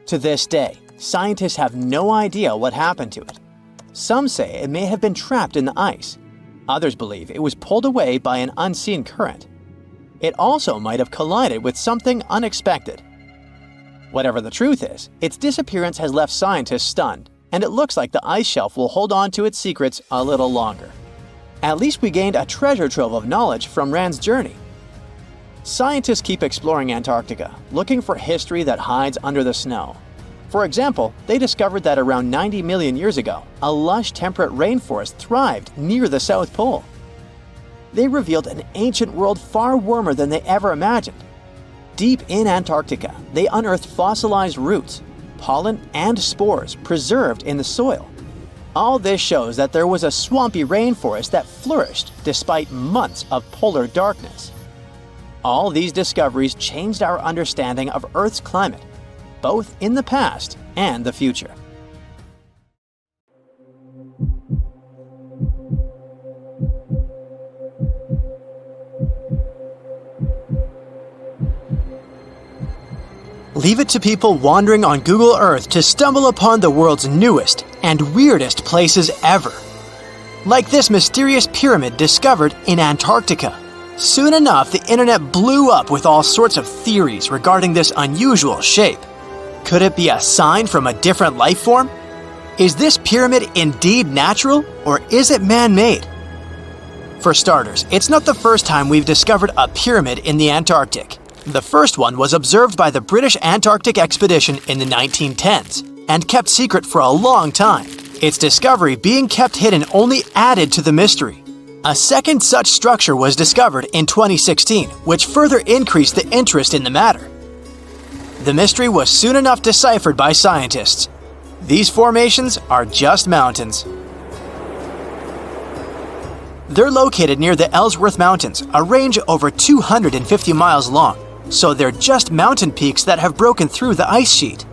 To this day, scientists have no idea what happened to it. Some say it may have been trapped in the ice. Others believe it was pulled away by an unseen current. It also might have collided with something unexpected, Whatever the truth is, its disappearance has left scientists stunned, and it looks like the ice shelf will hold on to its secrets a little longer. At least we gained a treasure trove of knowledge from Rand's journey. Scientists keep exploring Antarctica, looking for history that hides under the snow. For example, they discovered that around 90 million years ago, a lush temperate rainforest thrived near the South Pole. They revealed an ancient world far warmer than they ever imagined. Deep in Antarctica, they unearthed fossilized roots, pollen, and spores preserved in the soil. All this shows that there was a swampy rainforest that flourished despite months of polar darkness. All these discoveries changed our understanding of Earth's climate, both in the past and the future. Leave it to people wandering on Google Earth to stumble upon the world's newest and weirdest places ever. Like this mysterious pyramid discovered in Antarctica. Soon enough, the internet blew up with all sorts of theories regarding this unusual shape. Could it be a sign from a different life form? Is this pyramid indeed natural, or is it man-made? For starters, it's not the first time we've discovered a pyramid in the Antarctic. The first one was observed by the British Antarctic expedition in the 1910s and kept secret for a long time. Its discovery being kept hidden only added to the mystery. A second such structure was discovered in 2016, which further increased the interest in the matter. The mystery was soon enough deciphered by scientists. These formations are just mountains. They're located near the Ellsworth Mountains, a range over 250 miles long, so they're just mountain peaks that have broken through the ice sheet.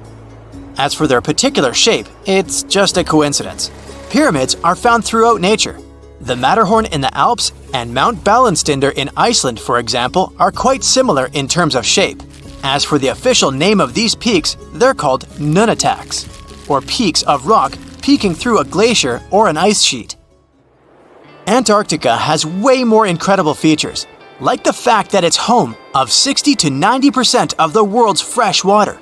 As for their particular shape, it's just a coincidence. Pyramids are found throughout nature. The Matterhorn in the Alps and Mount Ballenstinder in Iceland, for example, are quite similar in terms of shape. As for the official name of these peaks, they're called nunataks, or peaks of rock peeking through a glacier or an ice sheet. Antarctica has way more incredible features, like the fact that it's home of 60 to 90% of the world's fresh water.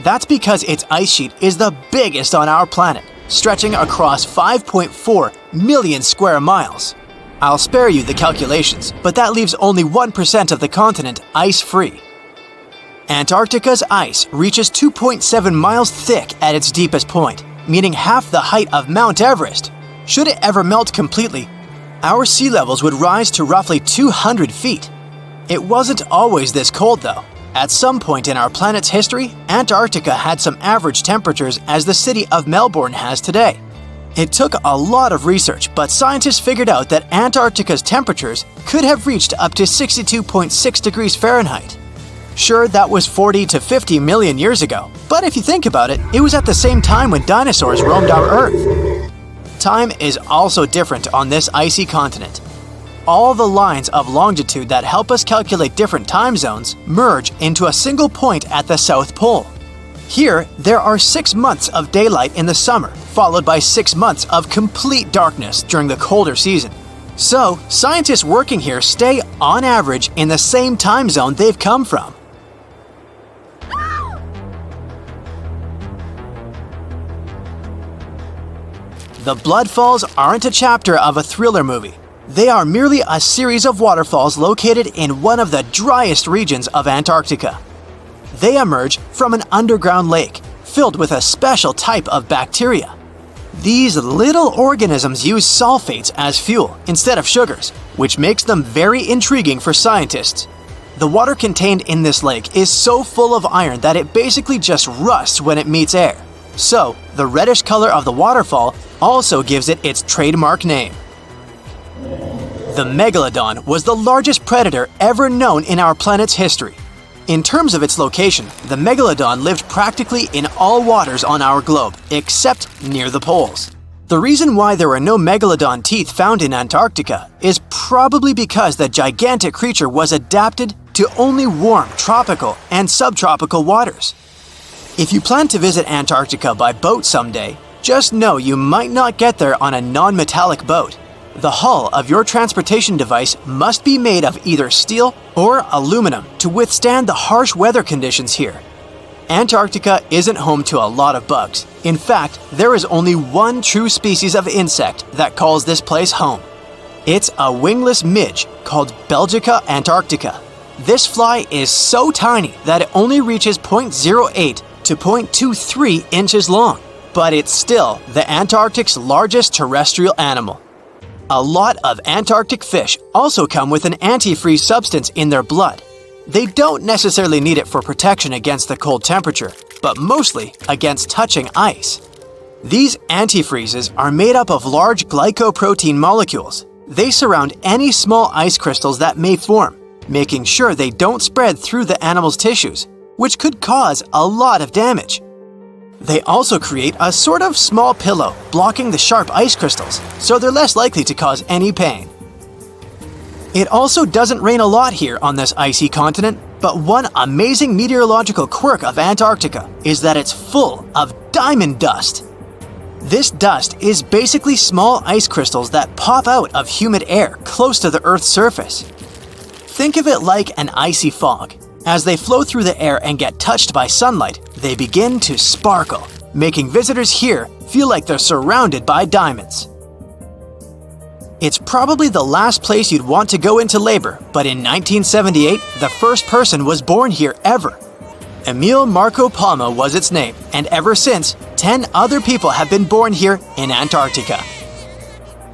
That's because its ice sheet is the biggest on our planet, stretching across 5.4 million square miles. I'll spare you the calculations, but that leaves only 1% of the continent ice-free. Antarctica's ice reaches 2.7 miles thick at its deepest point, meaning half the height of Mount Everest. Should it ever melt completely, our sea levels would rise to roughly 200 feet. It wasn't always this cold, though. At some point in our planet's history, Antarctica had some average temperatures as the city of Melbourne has today. It took a lot of research, but scientists figured out that Antarctica's temperatures could have reached up to 62.6 degrees Fahrenheit. Sure, that was 40 to 50 million years ago, but if you think about it, it was at the same time when dinosaurs roamed our Earth. Time is also different on this icy continent. All the lines of longitude that help us calculate different time zones merge into a single point at the South Pole. Here, there are 6 months of daylight in the summer, followed by 6 months of complete darkness during the colder season. So, scientists working here stay, on average, in the same time zone they've come from. The Bloodfalls aren't a chapter of a thriller movie. They are merely a series of waterfalls located in one of the driest regions of Antarctica. They emerge from an underground lake filled with a special type of bacteria. These little organisms use sulfates as fuel instead of sugars, which makes them very intriguing for scientists. The water contained in this lake is so full of iron that it basically just rusts when it meets air. So, the reddish color of the waterfall also gives it its trademark name. The megalodon was the largest predator ever known in our planet's history. In terms of its location, the megalodon lived practically in all waters on our globe, except near the poles. The reason why there are no megalodon teeth found in Antarctica is probably because the gigantic creature was adapted to only warm tropical and subtropical waters. If you plan to visit Antarctica by boat someday, just know you might not get there on a non-metallic boat. The hull of your transportation device must be made of either steel or aluminum to withstand the harsh weather conditions here. Antarctica isn't home to a lot of bugs. In fact, there is only one true species of insect that calls this place home. It's a wingless midge called Belgica antarctica. This fly is so tiny that it only reaches 0.08 to 0.23 inches long, but it's still the Antarctic's largest terrestrial animal. A lot of Antarctic fish also come with an antifreeze substance in their blood. They don't necessarily need it for protection against the cold temperature, but mostly against touching ice. These antifreezes are made up of large glycoprotein molecules. They surround any small ice crystals that may form, making sure they don't spread through the animal's tissues, which could cause a lot of damage. They also create a sort of small pillow blocking the sharp ice crystals, so they're less likely to cause any pain. It also doesn't rain a lot here on this icy continent, but one amazing meteorological quirk of Antarctica is that it's full of diamond dust. This dust is basically small ice crystals that pop out of humid air close to the Earth's surface. Think of it like an icy fog. As they flow through the air and get touched by sunlight, they begin to sparkle, making visitors here feel like they're surrounded by diamonds. It's probably the last place you'd want to go into labor, but in 1978, the first person was born here ever. Emil Marco Palma was its name, and ever since, 10 other people have been born here in Antarctica.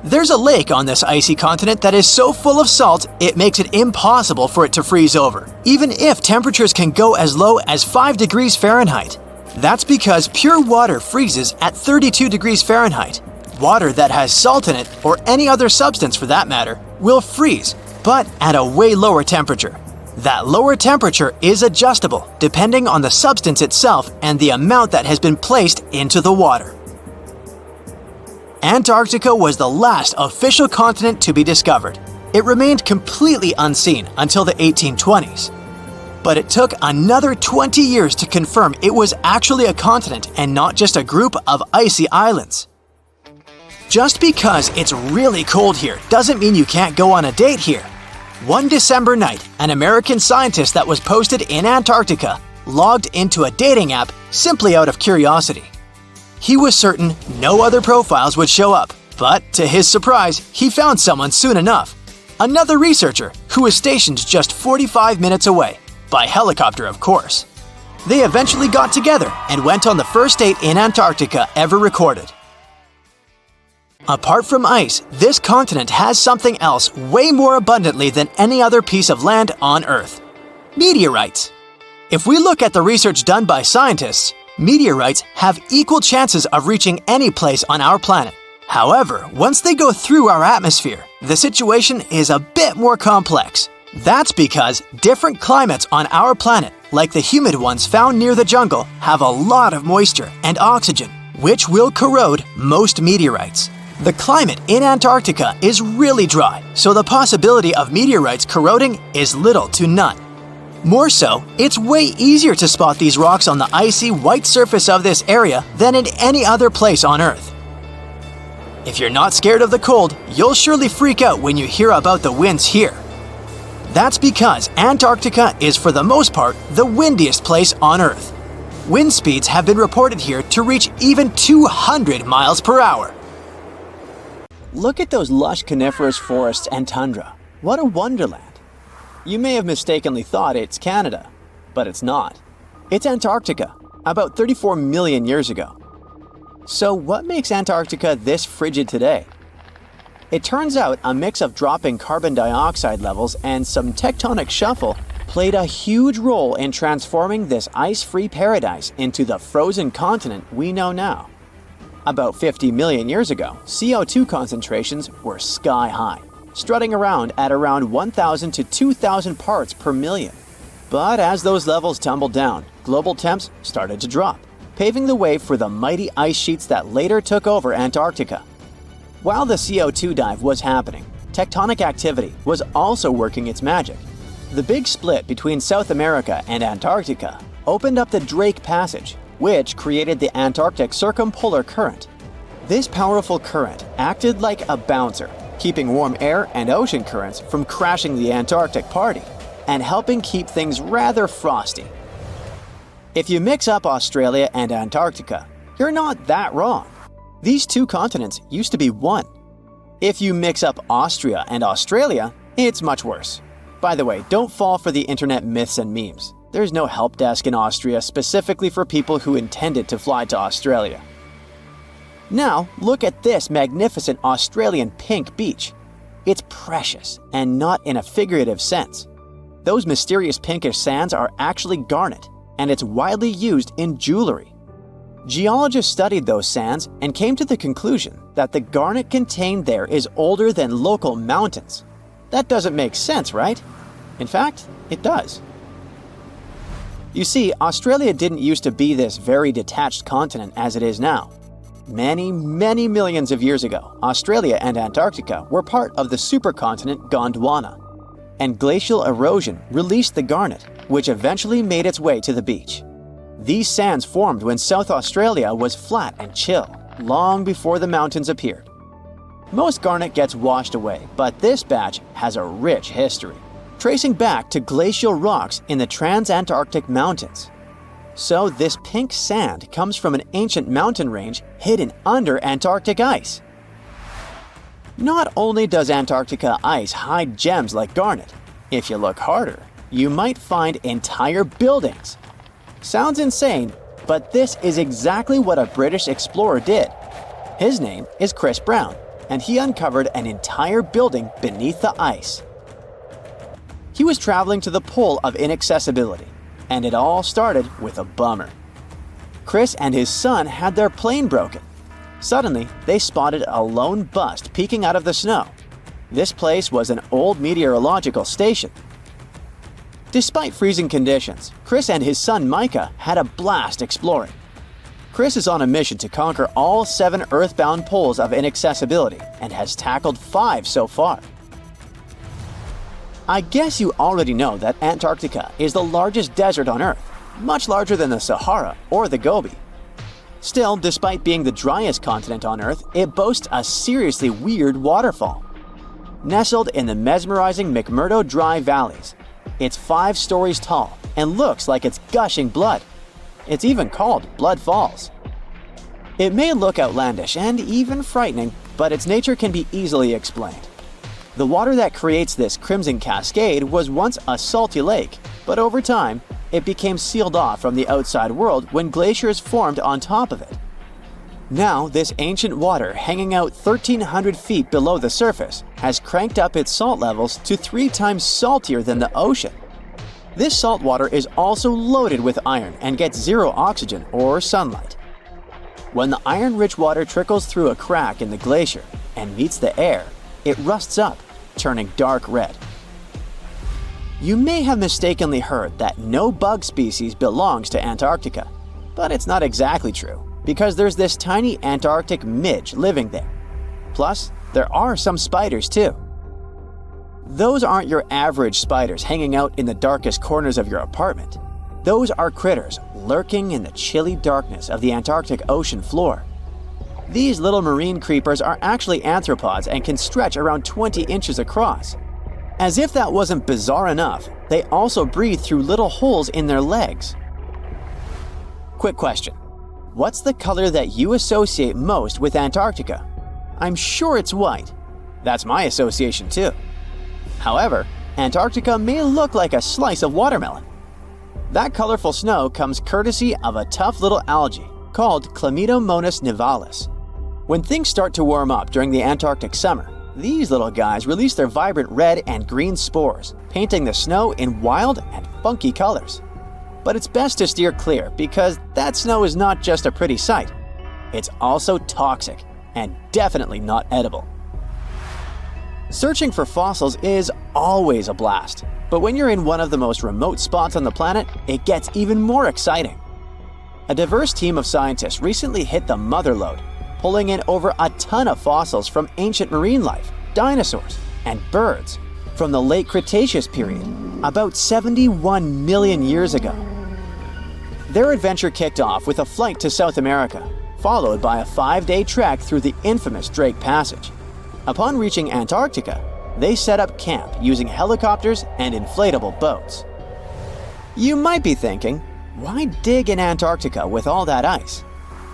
There's a lake on this icy continent that is so full of salt, it makes it impossible for it to freeze over, even if temperatures can go as low as 5 degrees Fahrenheit. That's because pure water freezes at 32 degrees Fahrenheit. Water that has salt in it, or any other substance for that matter, will freeze, but at a way lower temperature. That lower temperature is adjustable depending on the substance itself and the amount that has been placed into the water. Antarctica was the last official continent to be discovered. It remained completely unseen until the 1820s. But it took another 20 years to confirm it was actually a continent and not just a group of icy islands. Just because it's really cold here doesn't mean you can't go on a date here. One December night, an American scientist that was posted in Antarctica logged into a dating app simply out of curiosity. He was certain no other profiles would show up, but to his surprise, he found someone soon enough. Another researcher who was stationed just 45 minutes away, by helicopter of course. They eventually got together and went on the first date in Antarctica ever recorded. Apart from ice, this continent has something else way more abundantly than any other piece of land on Earth: meteorites. If we look at the research done by scientists, meteorites have equal chances of reaching any place on our planet. However, once they go through our atmosphere, the situation is a bit more complex. That's because different climates on our planet, like the humid ones found near the jungle, have a lot of moisture and oxygen, which will corrode most meteorites. The climate in Antarctica is really dry, so the possibility of meteorites corroding is little to none. More so, it's way easier to spot these rocks on the icy white surface of this area than in any other place on Earth. If you're not scared of the cold, you'll surely freak out when you hear about the winds here. That's because Antarctica is for the most part the windiest place on Earth. Wind speeds have been reported here to reach even 200 miles per hour. Look at those lush coniferous forests and tundra. What a wonderland. You may have mistakenly thought it's Canada, but it's not. It's Antarctica, about 34 million years ago. So what makes Antarctica this frigid today? It turns out a mix of dropping carbon dioxide levels and some tectonic shuffle played a huge role in transforming this ice-free paradise into the frozen continent we know now. About 50 million years ago, CO2 concentrations were sky high, strutting around at around 1,000 to 2,000 parts per million. But as those levels tumbled down, global temps started to drop, paving the way for the mighty ice sheets that later took over Antarctica. While the CO2 dive was happening, tectonic activity was also working its magic. The big split between South America and Antarctica opened up the Drake Passage, which created the Antarctic Circumpolar Current. This powerful current acted like a bouncer, keeping warm air and ocean currents from crashing the Antarctic party, and helping keep things rather frosty. If you mix up Australia and Antarctica, you're not that wrong. These two continents used to be one. If you mix up Austria and Australia, it's much worse. By the way, don't fall for the internet myths and memes. There's no help desk in Austria specifically for people who intended to fly to Australia. Now, look at this magnificent Australian pink beach. It's precious, and not in a figurative sense. Those mysterious pinkish sands are actually garnet, and it's widely used in jewelry. Geologists studied those sands and came to the conclusion that the garnet contained there is older than local mountains. That doesn't make sense, right? In fact, it does. You see, Australia didn't used to be this very detached continent as it is now. Many millions of years ago, Australia and Antarctica were part of the supercontinent Gondwana, and glacial erosion released the garnet, which eventually made its way to the beach. These sands formed when South Australia was flat and chill, long before the mountains appeared. Most garnet gets washed away, but this batch has a rich history, tracing back to glacial rocks in the Transantarctic Mountains. So this pink sand comes from an ancient mountain range hidden under Antarctic ice. Not only does Antarctica ice hide gems like garnet, if you look harder, you might find entire buildings. Sounds insane, but this is exactly what a British explorer did. His name is Chris Brown, and he uncovered an entire building beneath the ice. He was traveling to the pole of inaccessibility, and it all started with a bummer. Chris and his son had their plane broken. Suddenly, they spotted a lone bust peeking out of the snow. This place was an old meteorological station. Despite freezing conditions, Chris and his son Micah had a blast exploring. Chris is on a mission to conquer all 7 earthbound poles of inaccessibility and has tackled 5 so far. I guess you already know that Antarctica is the largest desert on Earth, much larger than the Sahara or the Gobi. Still, despite being the driest continent on Earth, it boasts a seriously weird waterfall. Nestled in the mesmerizing McMurdo Dry Valleys, it's 5 stories tall and looks like it's gushing blood. It's even called Blood Falls. It may look outlandish and even frightening, but its nature can be easily explained. The water that creates this crimson cascade was once a salty lake, but over time, it became sealed off from the outside world when glaciers formed on top of it. Now, this ancient water hanging out 1,300 feet below the surface has cranked up its salt levels to 3 times saltier than the ocean. This salt water is also loaded with iron and gets 0 oxygen or sunlight. When the iron-rich water trickles through a crack in the glacier and meets the air, it rusts up, turning dark red. You may have mistakenly heard that no bug species belongs to Antarctica, but it's not exactly true, because there's this tiny Antarctic midge living there. Plus, there are some spiders too. Those aren't your average spiders hanging out in the darkest corners of your apartment. Those are critters lurking in the chilly darkness of the Antarctic ocean floor. These little marine creepers are actually arthropods and can stretch around 20 inches across. As if that wasn't bizarre enough, they also breathe through little holes in their legs. Quick question. What's the color that you associate most with Antarctica? I'm sure it's white. That's my association too. However, Antarctica may look like a slice of watermelon. That colorful snow comes courtesy of a tough little algae called Chlamydomonas nivalis. When things start to warm up during the Antarctic summer, these little guys release their vibrant red and green spores, painting the snow in wild and funky colors. But it's best to steer clear because that snow is not just a pretty sight. It's also toxic and definitely not edible. Searching for fossils is always a blast, but when you're in one of the most remote spots on the planet, it gets even more exciting. A diverse team of scientists recently hit the mother lode, pulling in over a ton of fossils from ancient marine life, dinosaurs, and birds from the late Cretaceous period, about 71 million years ago. Their adventure kicked off with a flight to South America, followed by a 5-day trek through the infamous Drake Passage. Upon reaching Antarctica, they set up camp using helicopters and inflatable boats. You might be thinking, Why dig in Antarctica with all that ice?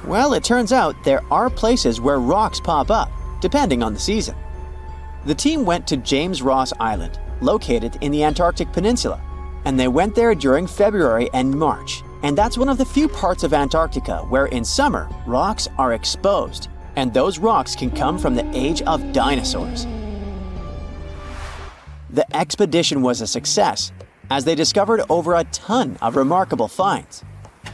Well, it turns out there are places where rocks pop up, depending on the season. The team went to James Ross Island, located in the Antarctic Peninsula, and they went there during February and March. And that's one of the few parts of Antarctica where in summer, rocks are exposed, and those rocks can come from the age of dinosaurs. The expedition was a success, as they discovered over a ton of remarkable finds.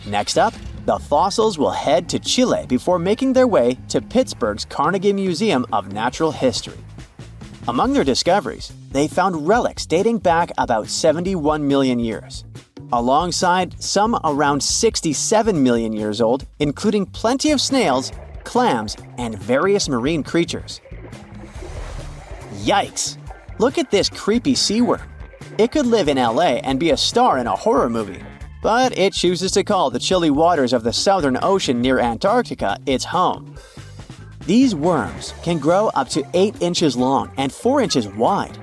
Next up, the fossils will head to Chile before making their way to Pittsburgh's Carnegie Museum of Natural History. Among their discoveries, they found relics dating back about 71 million years, alongside some around 67 million years old, including plenty of snails, clams, and various marine creatures. Yikes! Look at this creepy sea worm. It could live in LA and be a star in a horror movie, but it chooses to call the chilly waters of the Southern Ocean near Antarctica its home. These worms can grow up to 8 inches long and 4 inches wide,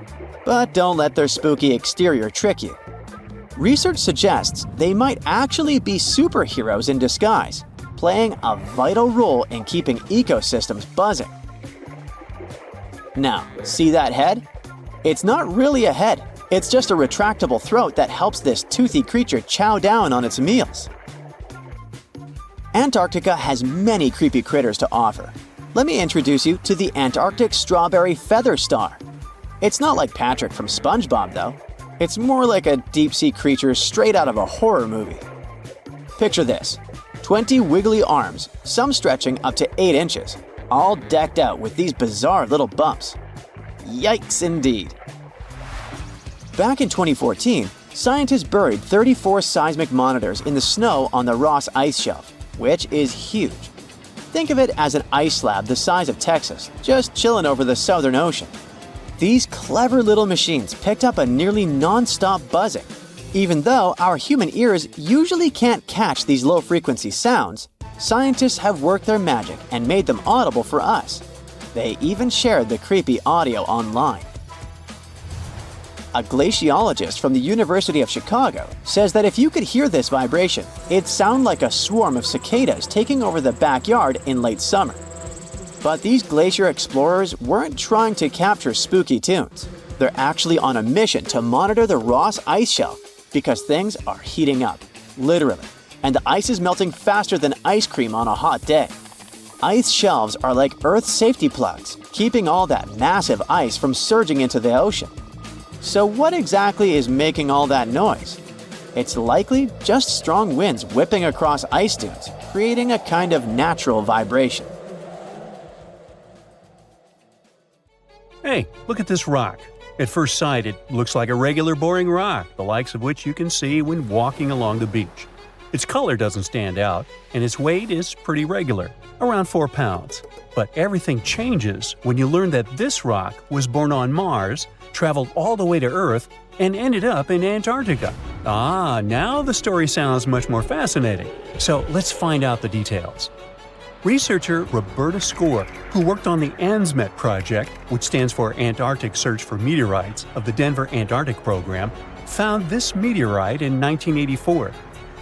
but don't let their spooky exterior trick you. Research suggests they might actually be superheroes in disguise, playing a vital role in keeping ecosystems buzzing. Now, see that head? It's not really a head, it's just a retractable throat that helps this toothy creature chow down on its meals. Antarctica has many creepy critters to offer. Let me introduce you to the Antarctic strawberry feather star. It's not like Patrick from SpongeBob though. It's more like a deep-sea creature straight out of a horror movie. Picture this, 20 wiggly arms, some stretching up to 8 inches, all decked out with these bizarre little bumps. Yikes indeed. Back in 2014, scientists buried 34 seismic monitors in the snow on the Ross Ice Shelf, which is huge. Think of it as an ice slab the size of Texas, just chilling over the Southern Ocean. These clever little machines picked up a nearly non-stop buzzing. Even though our human ears usually can't catch these low-frequency sounds, scientists have worked their magic and made them audible for us. They even shared the creepy audio online. A glaciologist from the University of Chicago says that if you could hear this vibration, it'd sound like a swarm of cicadas taking over the backyard in late summer. But these glacier explorers weren't trying to capture spooky tunes. They're actually on a mission to monitor the Ross Ice Shelf because things are heating up, literally, and the ice is melting faster than ice cream on a hot day. Ice shelves are like Earth's safety plugs, keeping all that massive ice from surging into the ocean. So what exactly is making all that noise? It's likely just strong winds whipping across ice dunes, creating a kind of natural vibration. Hey, look at this rock. At first sight, it looks like a regular boring rock, the likes of which you can see when walking along the beach. Its color doesn't stand out, and its weight is pretty regular, around 4 pounds. But everything changes when you learn that this rock was born on Mars, traveled all the way to Earth, and ended up in Antarctica. Ah, now the story sounds much more fascinating. So let's find out the details. Researcher Roberta Score, who worked on the ANSMET project, which stands for Antarctic Search for Meteorites, of the Denver Antarctic Program, found this meteorite in 1984.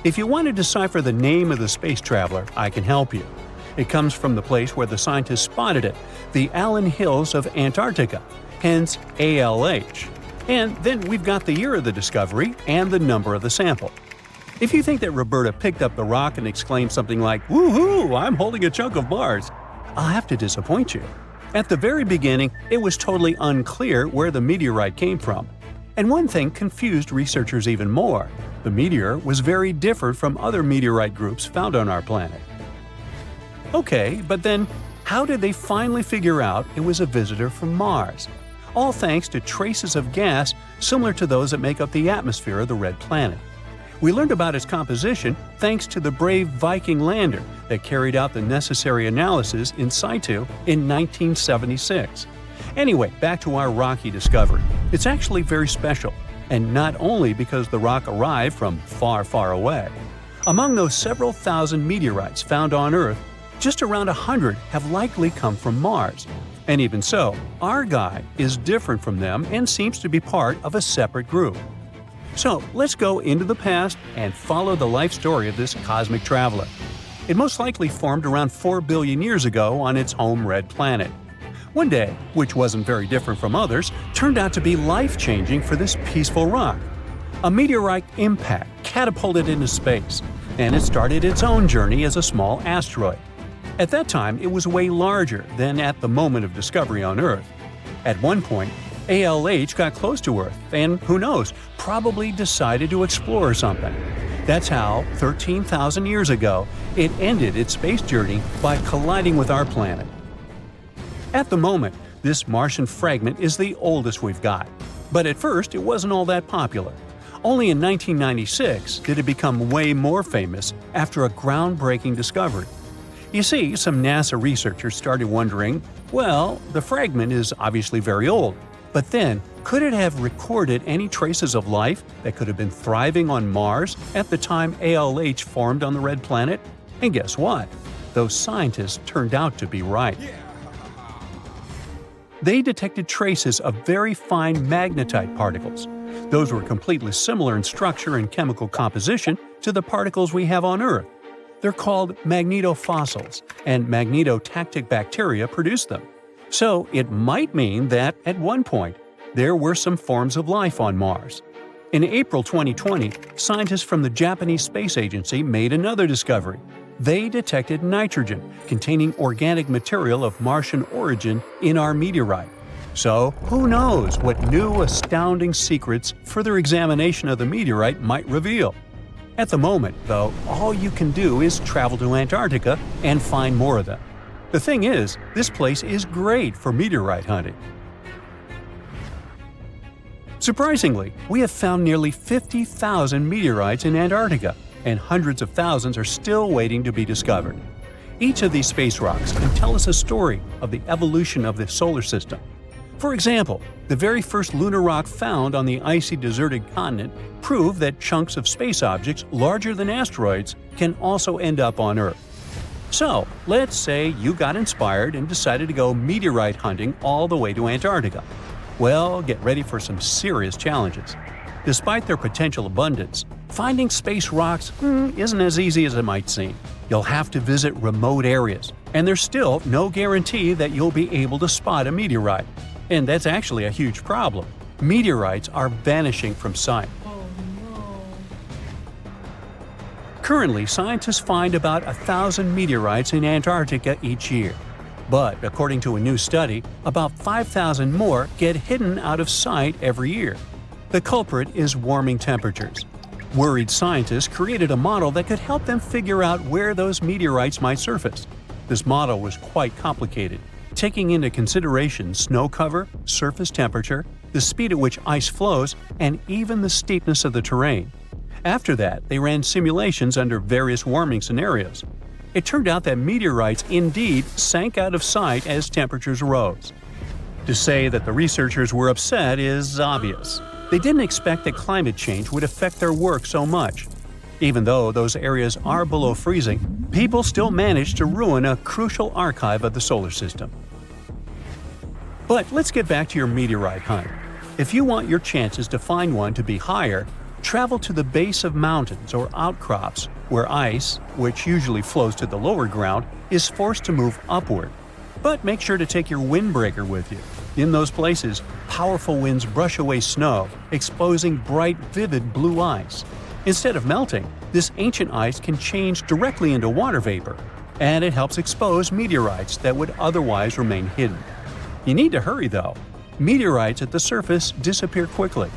If you want to decipher the name of the space traveler, I can help you. It comes from the place where the scientists spotted it, the Allen Hills of Antarctica, hence ALH. And then we've got the year of the discovery and the number of the sample. If you think that Roberta picked up the rock and exclaimed something like, "Woohoo, I'm holding a chunk of Mars," I'll have to disappoint you. At the very beginning, it was totally unclear where the meteorite came from. And one thing confused researchers even more. The meteor was very different from other meteorite groups found on our planet. Okay, but then how did they finally figure out it was a visitor from Mars? All thanks to traces of gas similar to those that make up the atmosphere of the red planet. We learned about its composition thanks to the brave Viking lander that carried out the necessary analysis in situ in 1976. Anyway, back to our rocky discovery. It's actually very special, and not only because the rock arrived from far, far away. Among those several thousand meteorites found on Earth, just around 100 have likely come from Mars. And even so, our guy is different from them and seems to be part of a separate group. So let's go into the past and follow the life story of this cosmic traveler. It most likely formed around 4 billion years ago on its home red planet. One day, which wasn't very different from others, turned out to be life-changing for this peaceful rock. A meteorite impact catapulted into space, and it started its own journey as a small asteroid. At that time, it was way larger than at the moment of discovery on Earth. At one point, ALH got close to Earth and, who knows, probably decided to explore something. That's how, 13,000 years ago, it ended its space journey by colliding with our planet. At the moment, this Martian fragment is the oldest we've got. But at first, it wasn't all that popular. Only in 1996 did it become way more famous after a groundbreaking discovery. You see, some NASA researchers started wondering, well, the fragment is obviously very old, but then, could it have recorded any traces of life that could have been thriving on Mars at the time ALH formed on the red planet? And guess what? Those scientists turned out to be right. They detected traces of very fine magnetite particles. Those were completely similar in structure and chemical composition to the particles we have on Earth. They're called magnetofossils, and magnetotactic bacteria produce them. So it might mean that, at one point, there were some forms of life on Mars. In April 2020, scientists from the Japanese Space Agency made another discovery. They detected nitrogen containing organic material of Martian origin in our meteorite. So, who knows what new astounding secrets further examination of the meteorite might reveal? At the moment, though, all you can do is travel to Antarctica and find more of them. The thing is, this place is great for meteorite hunting. Surprisingly, we have found nearly 50,000 meteorites in Antarctica, and hundreds of thousands are still waiting to be discovered. Each of these space rocks can tell us a story of the evolution of the solar system. For example, the very first lunar rock found on the icy deserted continent proved that chunks of space objects larger than asteroids can also end up on Earth. So, let's say you got inspired and decided to go meteorite hunting all the way to Antarctica. Well, get ready for some serious challenges. Despite their potential abundance, finding space rocks isn't as easy as it might seem. You'll have to visit remote areas, and there's still no guarantee that you'll be able to spot a meteorite. And that's actually a huge problem. Meteorites are vanishing from sight. Currently, scientists find about 1,000 meteorites in Antarctica each year. But according to a new study, about 5,000 more get hidden out of sight every year. The culprit is warming temperatures. Worried scientists created a model that could help them figure out where those meteorites might surface. This model was quite complicated, taking into consideration snow cover, surface temperature, the speed at which ice flows, and even the steepness of the terrain. After that, they ran simulations under various warming scenarios. It turned out that meteorites indeed sank out of sight as temperatures rose. To say that the researchers were upset is obvious. They didn't expect that climate change would affect their work so much. Even though those areas are below freezing, people still managed to ruin a crucial archive of the solar system. But let's get back to your meteorite hunt. If you want your chances to find one to be higher, travel to the base of mountains or outcrops where ice, which usually flows to the lower ground, is forced to move upward. But make sure to take your windbreaker with you. In those places, powerful winds brush away snow, exposing bright, vivid blue ice. Instead of melting, this ancient ice can change directly into water vapor, and it helps expose meteorites that would otherwise remain hidden. You need to hurry though. Meteorites at the surface disappear quickly.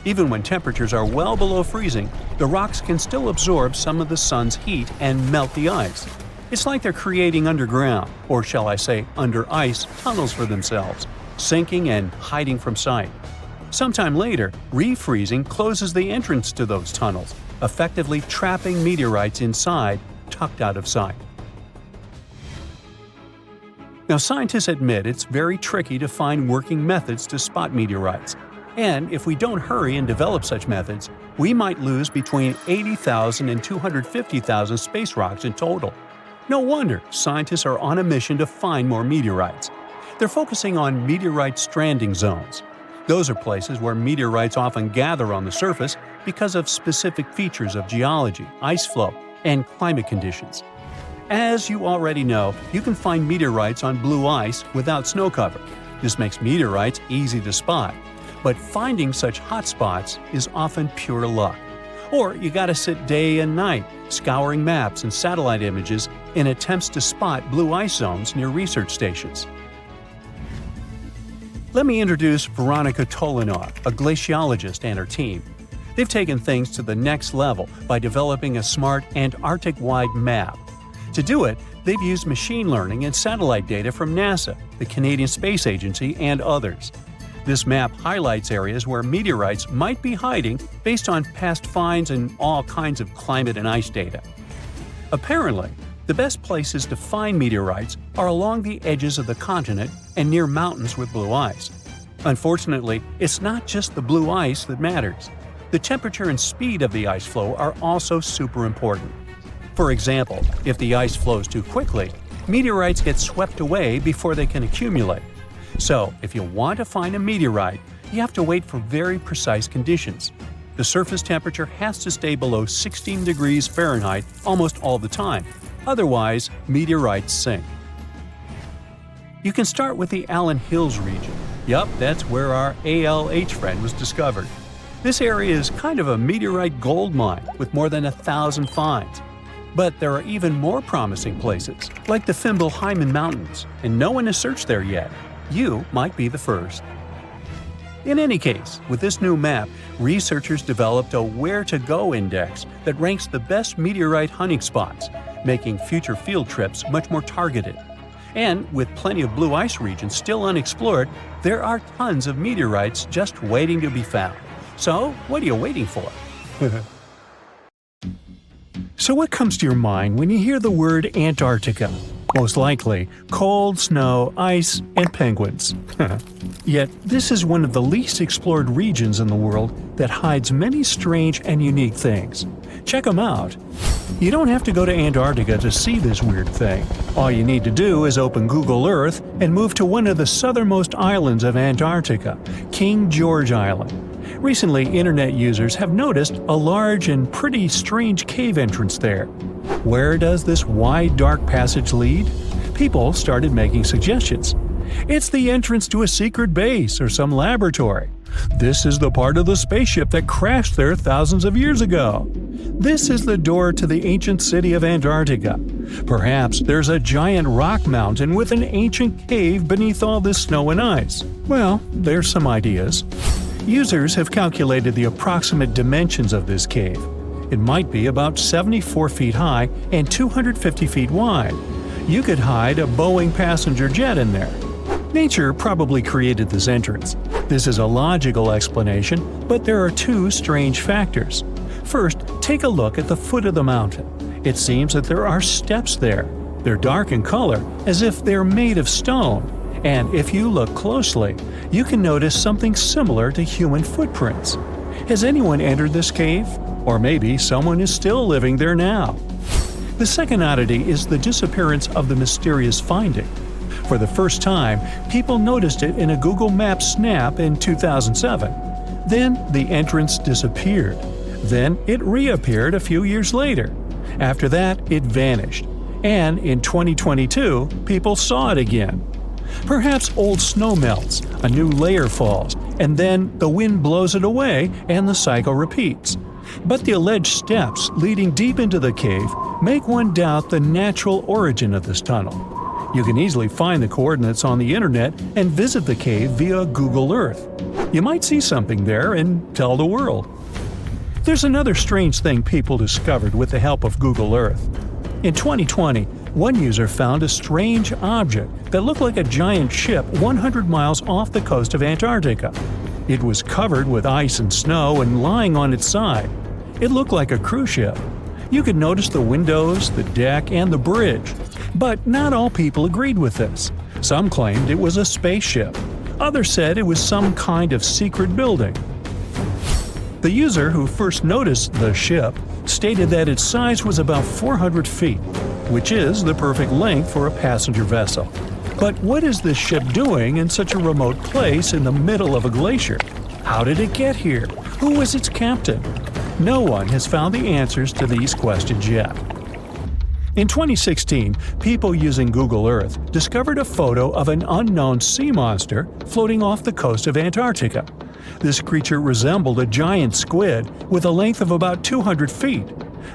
Even when temperatures are well below freezing, the rocks can still absorb some of the sun's heat and melt the ice. It's like they're creating underground, or shall I say under ice, tunnels for themselves, sinking and hiding from sight. Sometime later, refreezing closes the entrance to those tunnels, effectively trapping meteorites inside, tucked out of sight. Now, scientists admit it's very tricky to find working methods to spot meteorites. And if we don't hurry and develop such methods, we might lose between 80,000 and 250,000 space rocks in total. No wonder scientists are on a mission to find more meteorites. They're focusing on meteorite stranding zones. Those are places where meteorites often gather on the surface because of specific features of geology, ice flow, and climate conditions. As you already know, you can find meteorites on blue ice without snow cover. This makes meteorites easy to spot. But finding such hotspots is often pure luck. Or you gotta sit day and night, scouring maps and satellite images in attempts to spot blue ice zones near research stations. Let me introduce Veronica Tolinov, a glaciologist, and her team. They've taken things to the next level by developing a smart Antarctic-wide map. To do it, they've used machine learning and satellite data from NASA, the Canadian Space Agency, and others. This map highlights areas where meteorites might be hiding based on past finds and all kinds of climate and ice data. Apparently, the best places to find meteorites are along the edges of the continent and near mountains with blue ice. Unfortunately, it's not just the blue ice that matters. The temperature and speed of the ice flow are also super important. For example, if the ice flows too quickly, meteorites get swept away before they can accumulate. So, if you want to find a meteorite, you have to wait for very precise conditions. The surface temperature has to stay below 16 degrees Fahrenheit almost all the time. Otherwise, meteorites sink. You can start with the Allen Hills region. Yup, that's where our ALH friend was discovered. This area is kind of a meteorite gold mine with more than 1,000 finds. But there are even more promising places, like the Fimbulheimen Mountains, and no one has searched there yet. You might be the first. In any case, with this new map, researchers developed a where-to-go index that ranks the best meteorite hunting spots, making future field trips much more targeted. And with plenty of blue ice regions still unexplored, there are tons of meteorites just waiting to be found. So, what are you waiting for? So what comes to your mind when you hear the word Antarctica? Most likely, cold, snow, ice, and penguins. Yet, this is one of the least explored regions in the world that hides many strange and unique things. Check them out. You don't have to go to Antarctica to see this weird thing. All you need to do is open Google Earth and move to one of the southernmost islands of Antarctica, King George Island. Recently, internet users have noticed a large and pretty strange cave entrance there. Where does this wide, dark passage lead? People started making suggestions. It's the entrance to a secret base or some laboratory. This is the part of the spaceship that crashed there thousands of years ago. This is the door to the ancient city of Antarctica. Perhaps there's a giant rock mountain with an ancient cave beneath all this snow and ice. Well, there's some ideas. Users have calculated the approximate dimensions of this cave. It might be about 74 feet high and 250 feet wide. You could hide a Boeing passenger jet in there. Nature probably created this entrance. This is a logical explanation, but there are two strange factors. First, take a look at the foot of the mountain. It seems that there are steps there. They're dark in color, as if they're made of stone. And if you look closely, you can notice something similar to human footprints. Has anyone entered this cave? Or maybe someone is still living there now. The second oddity is the disappearance of the mysterious finding. For the first time, people noticed it in a Google Maps snap in 2007. Then the entrance disappeared. Then it reappeared a few years later. After that, it vanished. And in 2022, people saw it again. Perhaps old snow melts, a new layer falls, and then the wind blows it away and the cycle repeats. But the alleged steps leading deep into the cave make one doubt the natural origin of this tunnel. You can easily find the coordinates on the internet and visit the cave via Google Earth. You might see something there and tell the world. There's another strange thing people discovered with the help of Google Earth. In 2020, one user found a strange object that looked like a giant ship 100 miles off the coast of Antarctica. It was covered with ice and snow and lying on its side. It looked like a cruise ship. You could notice the windows, the deck, and the bridge. But not all people agreed with this. Some claimed it was a spaceship. Others said it was some kind of secret building. The user who first noticed the ship stated that its size was about 400 feet, which is the perfect length for a passenger vessel. But what is this ship doing in such a remote place in the middle of a glacier? How did it get here? Who was its captain? No one has found the answers to these questions yet. In 2016, people using Google Earth discovered a photo of an unknown sea monster floating off the coast of Antarctica. This creature resembled a giant squid with a length of about 200 feet.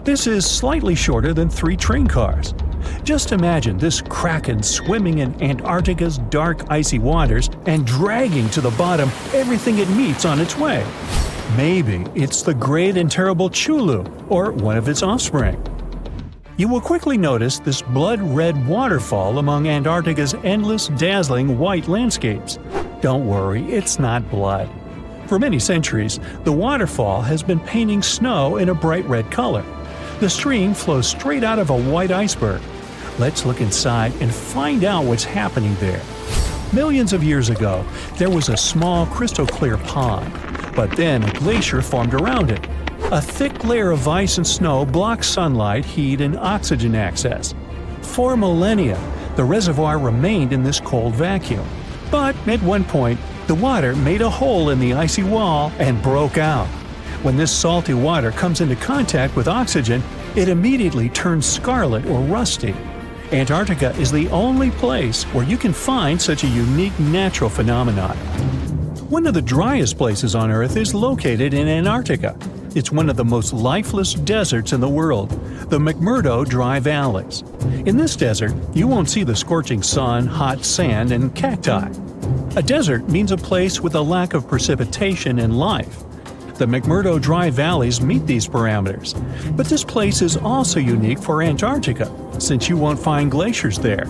This is slightly shorter than 3 train cars. Just imagine this kraken swimming in Antarctica's dark, icy waters and dragging to the bottom everything it meets on its way. Maybe it's the great and terrible Chulu, or one of its offspring. You will quickly notice this blood-red waterfall among Antarctica's endless, dazzling white landscapes. Don't worry, it's not blood. For many centuries, the waterfall has been painting snow in a bright red color. The stream flows straight out of a white iceberg. Let's look inside and find out what's happening there. Millions of years ago, there was a small crystal-clear pond, but then a glacier formed around it. A thick layer of ice and snow blocks sunlight, heat, and oxygen access. For millennia, the reservoir remained in this cold vacuum. But at one point, the water made a hole in the icy wall and broke out. When this salty water comes into contact with oxygen, it immediately turns scarlet or rusty. Antarctica is the only place where you can find such a unique natural phenomenon. One of the driest places on Earth is located in Antarctica. It's one of the most lifeless deserts in the world, the McMurdo Dry Valleys. In this desert, you won't see the scorching sun, hot sand, and cacti. A desert means a place with a lack of precipitation and life. The McMurdo Dry Valleys meet these parameters. But this place is also unique for Antarctica, since you won't find glaciers there.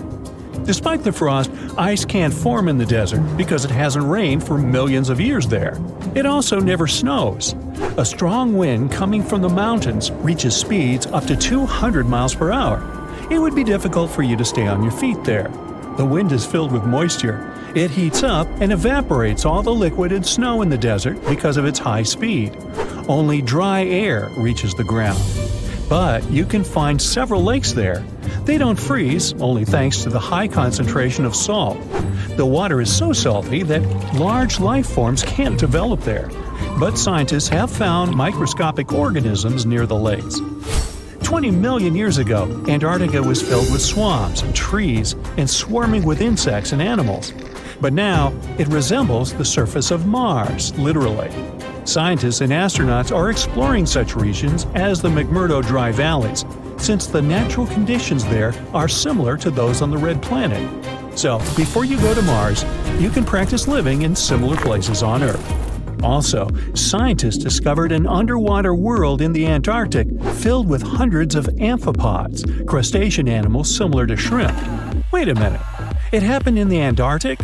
Despite the frost, ice can't form in the desert because it hasn't rained for millions of years there. It also never snows. A strong wind coming from the mountains reaches speeds up to 200 miles per hour. It would be difficult for you to stay on your feet there. The wind is filled with moisture. It heats up and evaporates all the liquid and snow in the desert because of its high speed. Only dry air reaches the ground. But you can find several lakes there. They don't freeze, only thanks to the high concentration of salt. The water is so salty that large life forms can't develop there. But scientists have found microscopic organisms near the lakes. 20 million years ago, Antarctica was filled with swamps, trees, and swarming with insects and animals. But now, it resembles the surface of Mars, literally. Scientists and astronauts are exploring such regions as the McMurdo Dry Valleys, since the natural conditions there are similar to those on the Red Planet. So, before you go to Mars, you can practice living in similar places on Earth. Also, scientists discovered an underwater world in the Antarctic filled with hundreds of amphipods, crustacean animals similar to shrimp. Wait a minute, it happened in the Antarctic?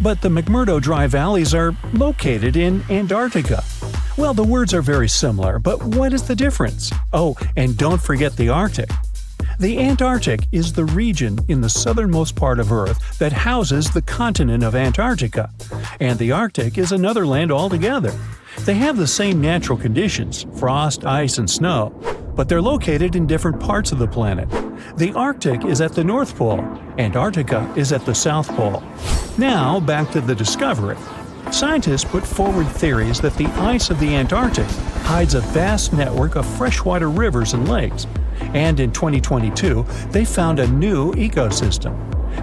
But the McMurdo Dry Valleys are located in Antarctica. Well, the words are very similar, but what is the difference? Oh, and don't forget the Arctic. The Antarctic is the region in the southernmost part of Earth that houses the continent of Antarctica, and the Arctic is another land altogether. They have the same natural conditions, frost, ice, and snow, but they're located in different parts of the planet. The Arctic is at the North Pole, Antarctica is at the South Pole. Now, back to the discovery. Scientists put forward theories that the ice of the Antarctic hides a vast network of freshwater rivers and lakes. And in 2022, they found a new ecosystem.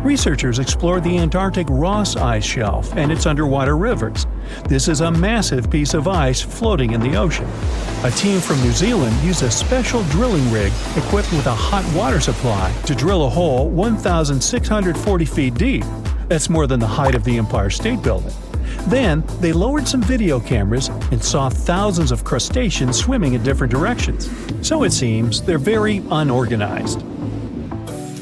Researchers explored the Antarctic Ross Ice Shelf and its underwater rivers. This is a massive piece of ice floating in the ocean. A team from New Zealand used a special drilling rig equipped with a hot water supply to drill a hole 1,640 feet deep. That's more than the height of the Empire State Building. Then, they lowered some video cameras and saw thousands of crustaceans swimming in different directions. So it seems they're very unorganized.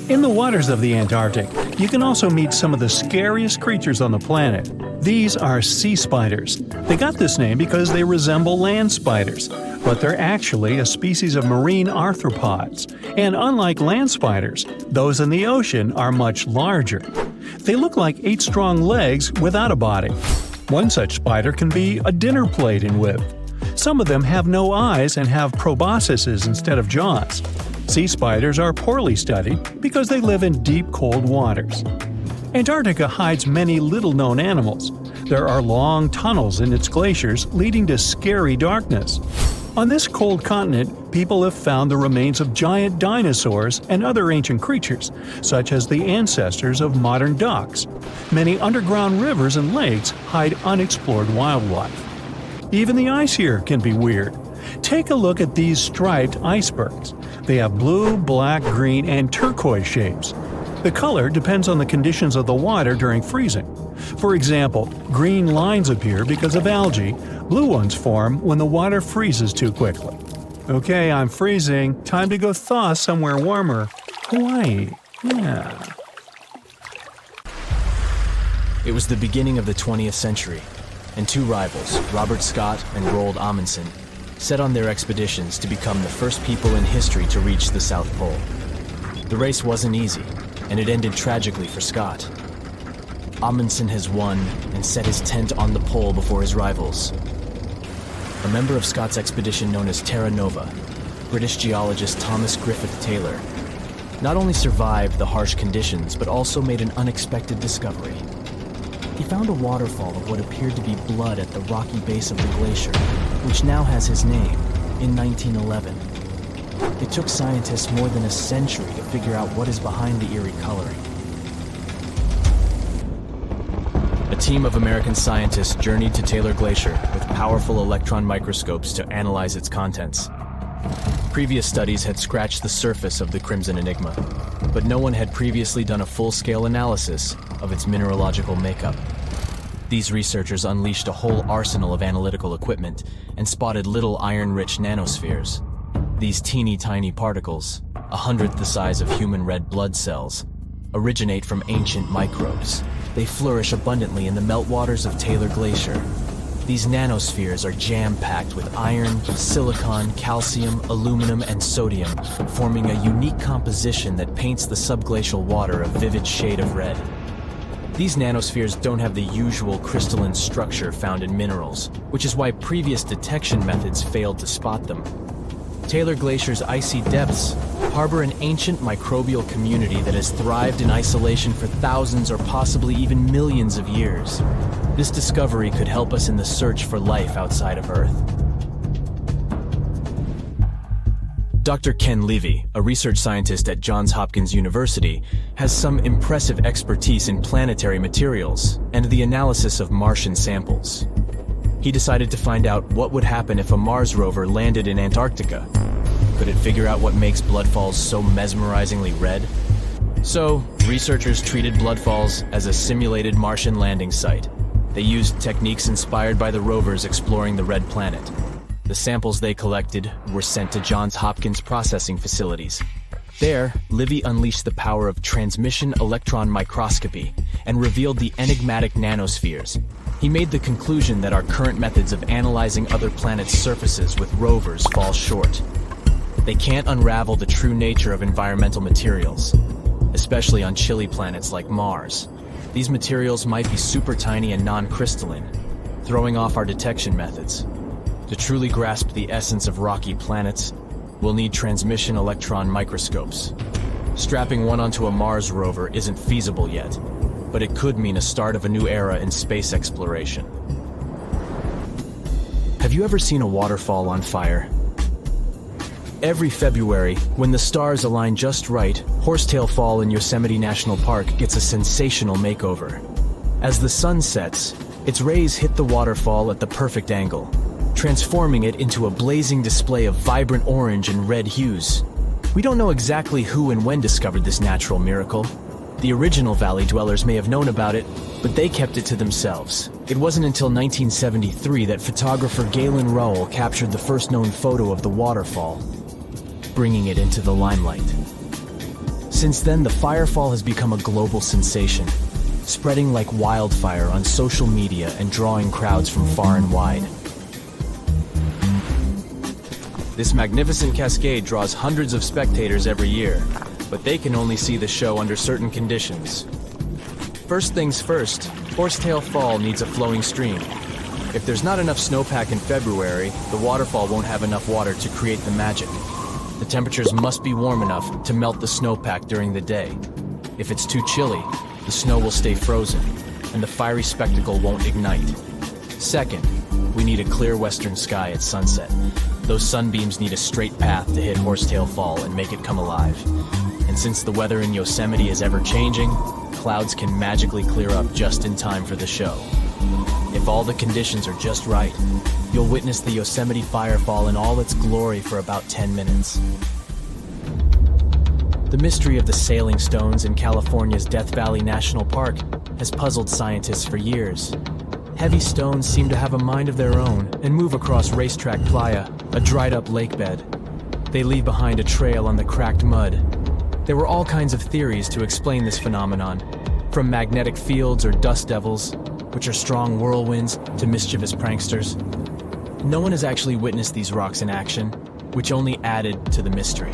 In the waters of the Antarctic, you can also meet some of the scariest creatures on the planet. These are sea spiders. They got this name because they resemble land spiders, but they're actually a species of marine arthropods. And unlike land spiders, those in the ocean are much larger. They look like 8 strong legs without a body. One such spider can be a dinner plate in width. Some of them have no eyes and have proboscises instead of jaws. Sea spiders are poorly studied because they live in deep, cold waters. Antarctica hides many little-known animals. There are long tunnels in its glaciers leading to scary darkness. On this cold continent, people have found the remains of giant dinosaurs and other ancient creatures, such as the ancestors of modern ducks. Many underground rivers and lakes hide unexplored wildlife. Even the ice here can be weird. Take a look at these striped icebergs. They have blue, black, green, and turquoise shapes. The color depends on the conditions of the water during freezing. For example, green lines appear because of algae, blue ones form when the water freezes too quickly. Okay, I'm freezing. Time to go thaw somewhere warmer. Hawaii. Yeah. It was the beginning of the 20th century, and two rivals, Robert Scott and Roald Amundsen, set on their expeditions to become the first people in history to reach the South Pole. The race wasn't easy, and it ended tragically for Scott. Amundsen has won and set his tent on the pole before his rivals. A member of Scott's expedition known as Terra Nova, British geologist Thomas Griffith Taylor, not only survived the harsh conditions but also made an unexpected discovery. He found a waterfall of what appeared to be blood at the rocky base of the glacier, which now has his name, in 1911. It took scientists more than a century to figure out what is behind the eerie coloring. A team of American scientists journeyed to Taylor Glacier with powerful electron microscopes to analyze its contents. Previous studies had scratched the surface of the Crimson Enigma, but no one had previously done a full-scale analysis of its mineralogical makeup. These researchers unleashed a whole arsenal of analytical equipment and spotted little iron-rich nanospheres. These teeny-tiny particles, 1/100th the size of human red blood cells, originate from ancient microbes. They flourish abundantly in the meltwaters of Taylor Glacier. These nanospheres are jam-packed with iron, silicon, calcium, aluminum, and sodium, forming a unique composition that paints the subglacial water a vivid shade of red. These nanospheres don't have the usual crystalline structure found in minerals, which is why previous detection methods failed to spot them. Taylor Glacier's icy depths harbor an ancient microbial community that has thrived in isolation for thousands or possibly even millions of years. This discovery could help us in the search for life outside of Earth. Dr. Ken Levy, a research scientist at Johns Hopkins University, has some impressive expertise in planetary materials and the analysis of Martian samples. He decided to find out what would happen if a Mars rover landed in Antarctica. Could it figure out what makes bloodfalls so mesmerizingly red? So, researchers treated bloodfalls as a simulated Martian landing site. They used techniques inspired by the rovers exploring the red planet. The samples they collected were sent to Johns Hopkins processing facilities. There, Livy unleashed the power of transmission electron microscopy and revealed the enigmatic nanospheres. He made the conclusion that our current methods of analyzing other planets' surfaces with rovers fall short. They can't unravel the true nature of environmental materials, especially on chilly planets like Mars. These materials might be super tiny and non-crystalline, throwing off our detection methods. To truly grasp the essence of rocky planets, we'll need transmission electron microscopes. Strapping one onto a Mars rover isn't feasible yet, but it could mean a start of a new era in space exploration. Have you ever seen a waterfall on fire? Every February, when the stars align just right, Horsetail Fall in Yosemite National Park gets a sensational makeover. As the sun sets, its rays hit the waterfall at the perfect angle, transforming it into a blazing display of vibrant orange and red hues. We don't know exactly who and when discovered this natural miracle. The original valley dwellers may have known about it, but they kept it to themselves. It wasn't until 1973 that photographer Galen Rowell captured the first known photo of the waterfall, bringing it into the limelight. Since then, the firefall has become a global sensation, spreading like wildfire on social media and drawing crowds from far and wide. This magnificent cascade draws hundreds of spectators every year, but they can only see the show under certain conditions. First things first, Horsetail Fall needs a flowing stream. If there's not enough snowpack in February, the waterfall won't have enough water to create the magic. The temperatures must be warm enough to melt the snowpack during the day. If it's too chilly, The snow will stay frozen, and the fiery spectacle won't ignite. Second, we need a clear western sky at sunset. Those sunbeams need a straight path to hit Horsetail Fall and make it come alive. And since the weather in Yosemite is ever-changing, clouds can magically clear up just in time for the show. If all the conditions are just right, you'll witness the Yosemite Firefall in all its glory for about 10 minutes. The mystery of the sailing stones in California's Death Valley National Park has puzzled scientists for years. Heavy stones seem to have a mind of their own and move across Racetrack Playa, a dried-up lake bed. They leave behind a trail on the cracked mud. There were all kinds of theories to explain this phenomenon, from magnetic fields or dust devils, which are strong whirlwinds, to mischievous pranksters. No one has actually witnessed these rocks in action, which only added to the mystery.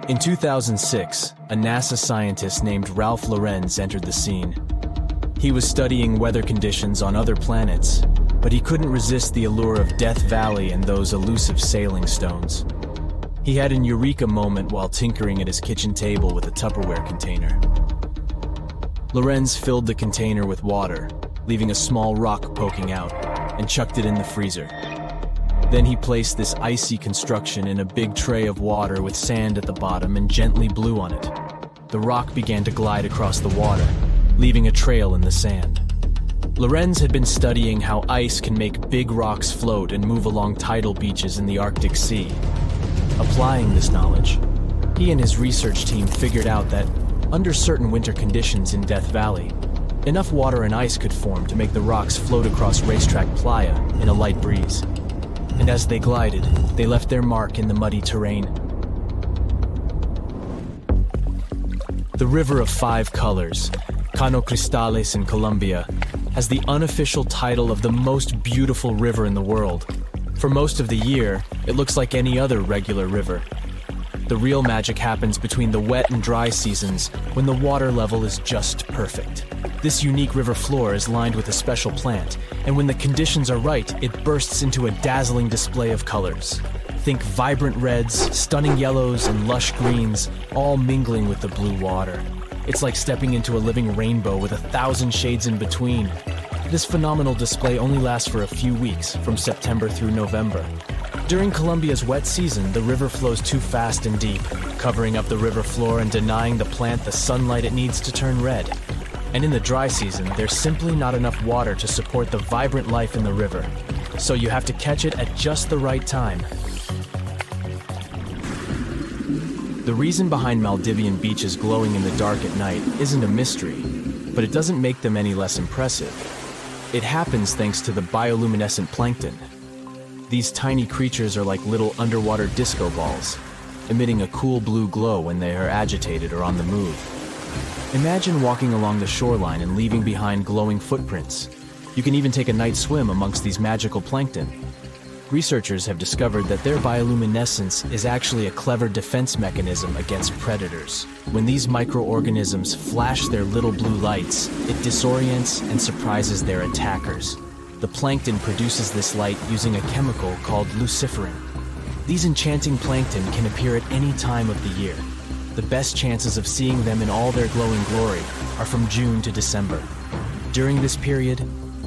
In 2006, a NASA scientist named Ralph Lorenz entered the scene. He was studying weather conditions on other planets, but he couldn't resist the allure of Death Valley and those elusive sailing stones. He had an eureka moment while tinkering at his kitchen table with a Tupperware container. Lorenz filled the container with water, leaving a small rock poking out, and chucked it in the freezer. Then he placed this icy construction in a big tray of water with sand at the bottom and gently blew on it. The rock began to glide across the water, leaving a trail in the sand. Lorenz had been studying how ice can make big rocks float and move along tidal beaches in the Arctic Sea. Applying this knowledge, he and his research team figured out that, under certain winter conditions in Death Valley, enough water and ice could form to make the rocks float across Racetrack Playa in a light breeze. And as they glided, they left their mark in the muddy terrain. The River of Five Colors, Cano Cristales in Colombia, has the unofficial title of the most beautiful river in the world. For most of the year, it looks like any other regular river. The real magic happens between the wet and dry seasons, when the water level is just perfect. This unique river floor is lined with a special plant, and when the conditions are right, it bursts into a dazzling display of colors. Think vibrant reds, stunning yellows, and lush greens, all mingling with the blue water. It's like stepping into a living rainbow with 1,000 shades in between. This phenomenal display only lasts for a few weeks, from September through November. During Colombia's wet season, the river flows too fast and deep, covering up the river floor and denying the plant the sunlight it needs to turn red. And in the dry season, there's simply not enough water to support the vibrant life in the river. So you have to catch it at just the right time. The reason behind Maldivian beaches glowing in the dark at night isn't a mystery, but it doesn't make them any less impressive. It happens thanks to the bioluminescent plankton. These tiny creatures are like little underwater disco balls, emitting a cool blue glow when they are agitated or on the move. Imagine walking along the shoreline and leaving behind glowing footprints. You can even take a night swim amongst these magical plankton. Researchers have discovered that their bioluminescence is actually a clever defense mechanism against predators. When these microorganisms flash their little blue lights, it disorients and surprises their attackers. The plankton produces this light using a chemical called luciferin. These enchanting plankton can appear at any time of the year. The best chances of seeing them in all their glowing glory are from June to December. During this period,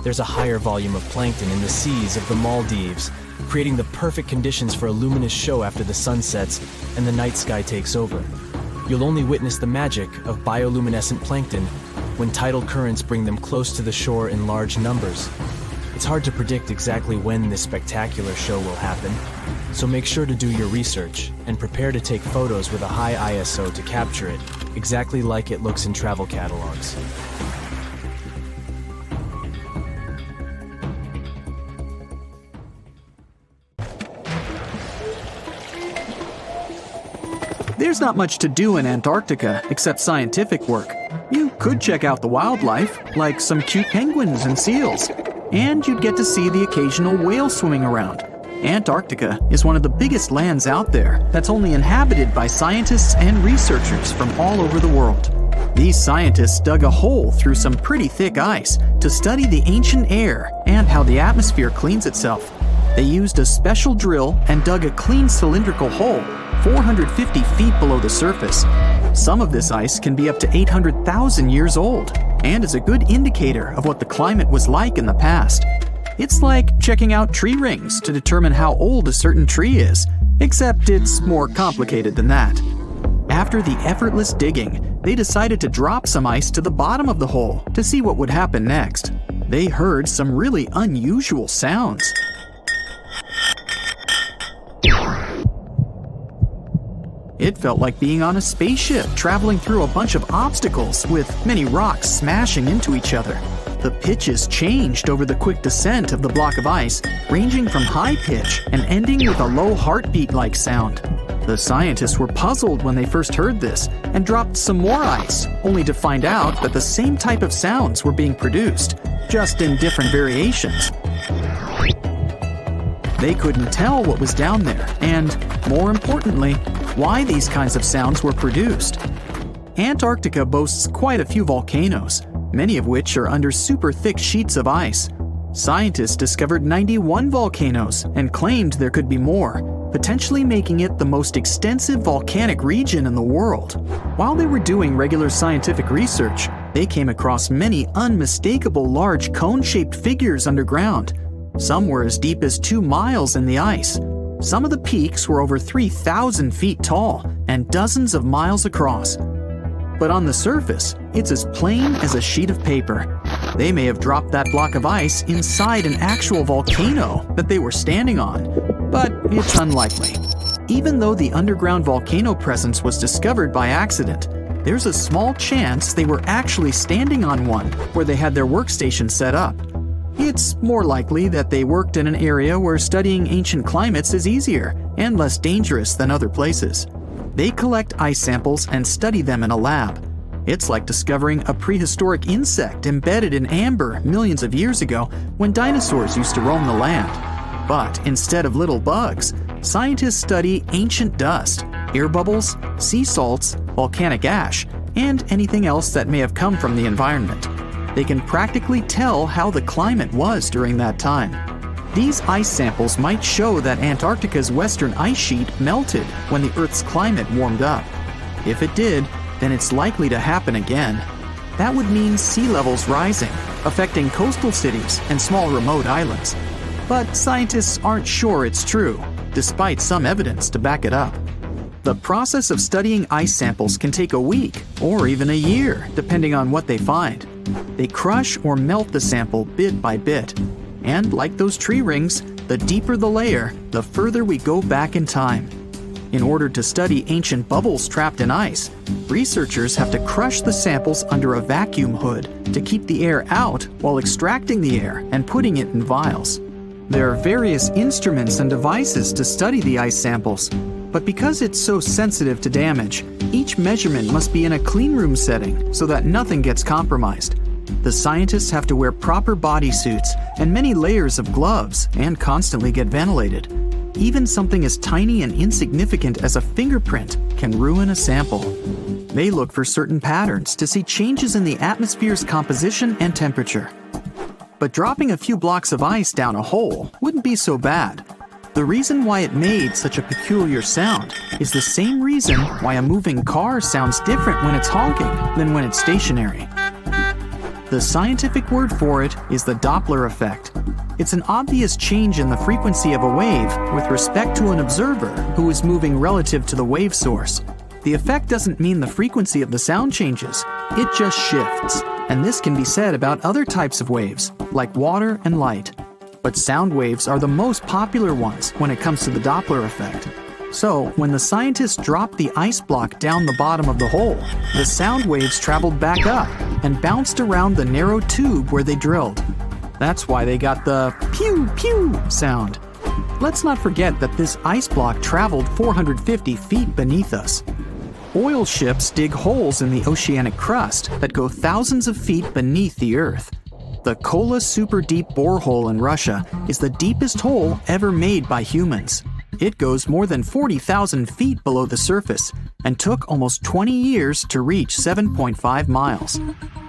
there's a higher volume of plankton in the seas of the Maldives, creating the perfect conditions for a luminous show after the sun sets and the night sky takes over. You'll only witness the magic of bioluminescent plankton when tidal currents bring them close to the shore in large numbers. It's hard to predict exactly when this spectacular show will happen, so make sure to do your research and prepare to take photos with a high ISO to capture it, exactly like it looks in travel catalogs. There's not much to do in Antarctica except scientific work. You could check out the wildlife, like some cute penguins and seals, and you'd get to see the occasional whale swimming around. Antarctica is one of the biggest lands out there that's only inhabited by scientists and researchers from all over the world. These scientists dug a hole through some pretty thick ice to study the ancient air and how the atmosphere cleans itself. They used a special drill and dug a clean cylindrical hole 450 feet below the surface. Some of this ice can be up to 800,000 years old and is a good indicator of what the climate was like in the past. It's like checking out tree rings to determine how old a certain tree is, except it's more complicated than that. After the effortless digging, they decided to drop some ice to the bottom of the hole to see what would happen next. They heard some really unusual sounds. It felt like being on a spaceship traveling through a bunch of obstacles with many rocks smashing into each other. The pitches changed over the quick descent of the block of ice, ranging from high pitch and ending with a low heartbeat-like sound. The scientists were puzzled when they first heard this and dropped some more ice, only to find out that the same type of sounds were being produced, just in different variations. They couldn't tell what was down there, and, more importantly, why these kinds of sounds were produced. Antarctica boasts quite a few volcanoes, many of which are under super thick sheets of ice. Scientists discovered 91 volcanoes and claimed there could be more, potentially making it the most extensive volcanic region in the world. While they were doing regular scientific research, they came across many unmistakable large cone-shaped figures underground. Some were as deep as 2 miles in the ice. Some of the peaks were over 3,000 feet tall and dozens of miles across. But on the surface, it's as plain as a sheet of paper. They may have dropped that block of ice inside an actual volcano that they were standing on, but it's unlikely. Even though the underground volcano presence was discovered by accident, there's a small chance they were actually standing on one where they had their workstation set up. It's more likely that they worked in an area where studying ancient climates is easier and less dangerous than other places. They collect ice samples and study them in a lab. It's like discovering a prehistoric insect embedded in amber millions of years ago when dinosaurs used to roam the land. But instead of little bugs, scientists study ancient dust, air bubbles, sea salts, volcanic ash, and anything else that may have come from the environment. They can practically tell how the climate was during that time. These ice samples might show that Antarctica's western ice sheet melted when the Earth's climate warmed up. If it did, then it's likely to happen again. That would mean sea levels rising, affecting coastal cities and small remote islands. But scientists aren't sure it's true, despite some evidence to back it up. The process of studying ice samples can take a week or even a year, depending on what they find. They crush or melt the sample bit by bit. And like those tree rings, the deeper the layer, the further we go back in time. In order to study ancient bubbles trapped in ice, researchers have to crush the samples under a vacuum hood to keep the air out while extracting the air and putting it in vials. There are various instruments and devices to study the ice samples, but because it's so sensitive to damage, each measurement must be in a clean room setting so that nothing gets compromised. The scientists have to wear proper bodysuits and many layers of gloves and constantly get ventilated. Even something as tiny and insignificant as a fingerprint can ruin a sample. They look for certain patterns to see changes in the atmosphere's composition and temperature. But dropping a few blocks of ice down a hole wouldn't be so bad. The reason why it made such a peculiar sound is the same reason why a moving car sounds different when it's honking than when it's stationary. The scientific word for it is the Doppler effect. It's an obvious change in the frequency of a wave with respect to an observer who is moving relative to the wave source. The effect doesn't mean the frequency of the sound changes, it just shifts. And this can be said about other types of waves, like water and light. But sound waves are the most popular ones when it comes to the Doppler effect. So, when the scientists dropped the ice block down the bottom of the hole, the sound waves traveled back up and bounced around the narrow tube where they drilled. That's why they got the pew pew sound. Let's not forget that this ice block traveled 450 feet beneath us. Oil ships dig holes in the oceanic crust that go thousands of feet beneath the Earth. The Kola Super Deep Borehole in Russia is the deepest hole ever made by humans. It goes more than 40,000 feet below the surface and took almost 20 years to reach 7.5 miles.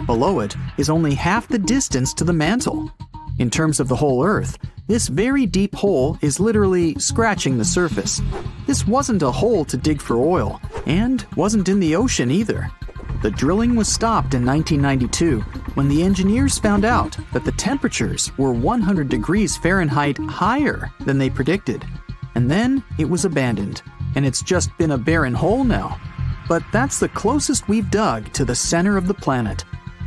Below it is only half the distance to the mantle. In terms of the whole Earth, this very deep hole is literally scratching the surface. This wasn't a hole to dig for oil, and wasn't in the ocean either. The drilling was stopped in 1992 when the engineers found out that the temperatures were 100 degrees Fahrenheit higher than they predicted. And then it was abandoned, and it's just been a barren hole now. But that's the closest we've dug to the center of the planet.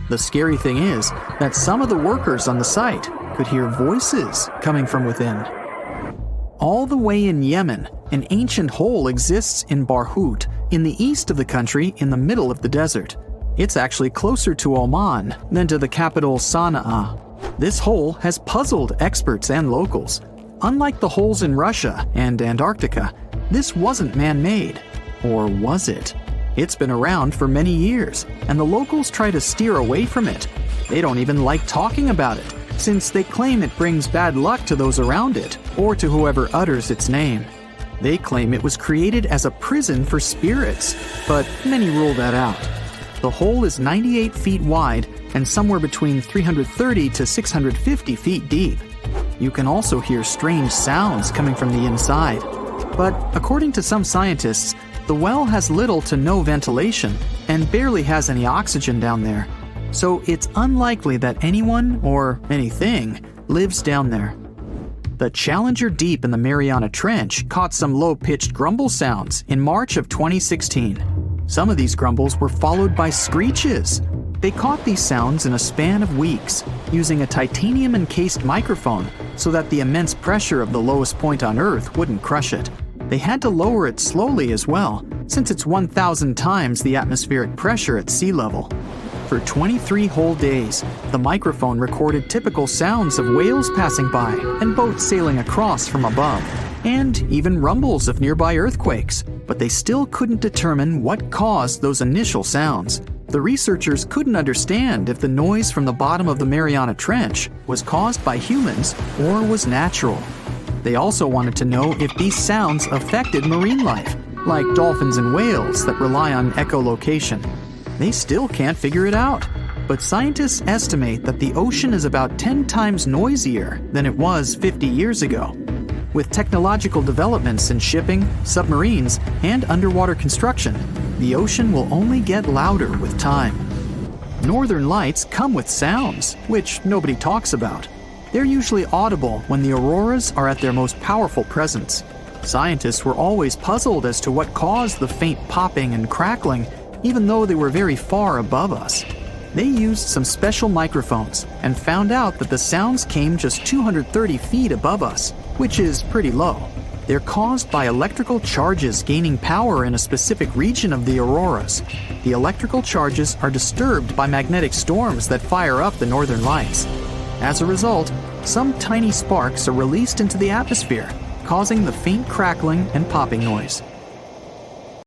The scary thing is that some of the workers on the site could hear voices coming from within. All the way in Yemen, an ancient hole exists in Barhout, in the east of the country in the middle of the desert. It's actually closer to Oman than to the capital Sana'a. This hole has puzzled experts and locals. Unlike the holes in Russia and Antarctica, this wasn't man-made. Or was it? It's been around for many years, and the locals try to steer away from it. They don't even like talking about it, since they claim it brings bad luck to those around it, or to whoever utters its name. They claim it was created as a prison for spirits, but many rule that out. The hole is 98 feet wide and somewhere between 330 to 650 feet deep. You can also hear strange sounds coming from the inside. But according to some scientists, the well has little to no ventilation and barely has any oxygen down there. So it's unlikely that anyone or anything lives down there. The Challenger Deep in the Mariana Trench caught some low-pitched grumble sounds in March of 2016. Some of these grumbles were followed by screeches. They caught these sounds in a span of weeks, using a titanium-encased microphone so that the immense pressure of the lowest point on Earth wouldn't crush it. They had to lower it slowly as well, since it's 1,000 times the atmospheric pressure at sea level. For 23 whole days, the microphone recorded typical sounds of whales passing by and boats sailing across from above, and even rumbles of nearby earthquakes, but they still couldn't determine what caused those initial sounds. The researchers couldn't understand if the noise from the bottom of the Mariana Trench was caused by humans or was natural. They also wanted to know if these sounds affected marine life, like dolphins and whales that rely on echolocation. They still can't figure it out, but scientists estimate that the ocean is about 10 times noisier than it was 50 years ago. With technological developments in shipping, submarines, and underwater construction, the ocean will only get louder with time. Northern lights come with sounds, which nobody talks about. They're usually audible when the auroras are at their most powerful presence. Scientists were always puzzled as to what caused the faint popping and crackling, even though they were very far above us. They used some special microphones and found out that the sounds came just 230 feet above us, which is pretty low. They're caused by electrical charges gaining power in a specific region of the auroras. The electrical charges are disturbed by magnetic storms that fire up the northern lights. As a result, some tiny sparks are released into the atmosphere, causing the faint crackling and popping noise.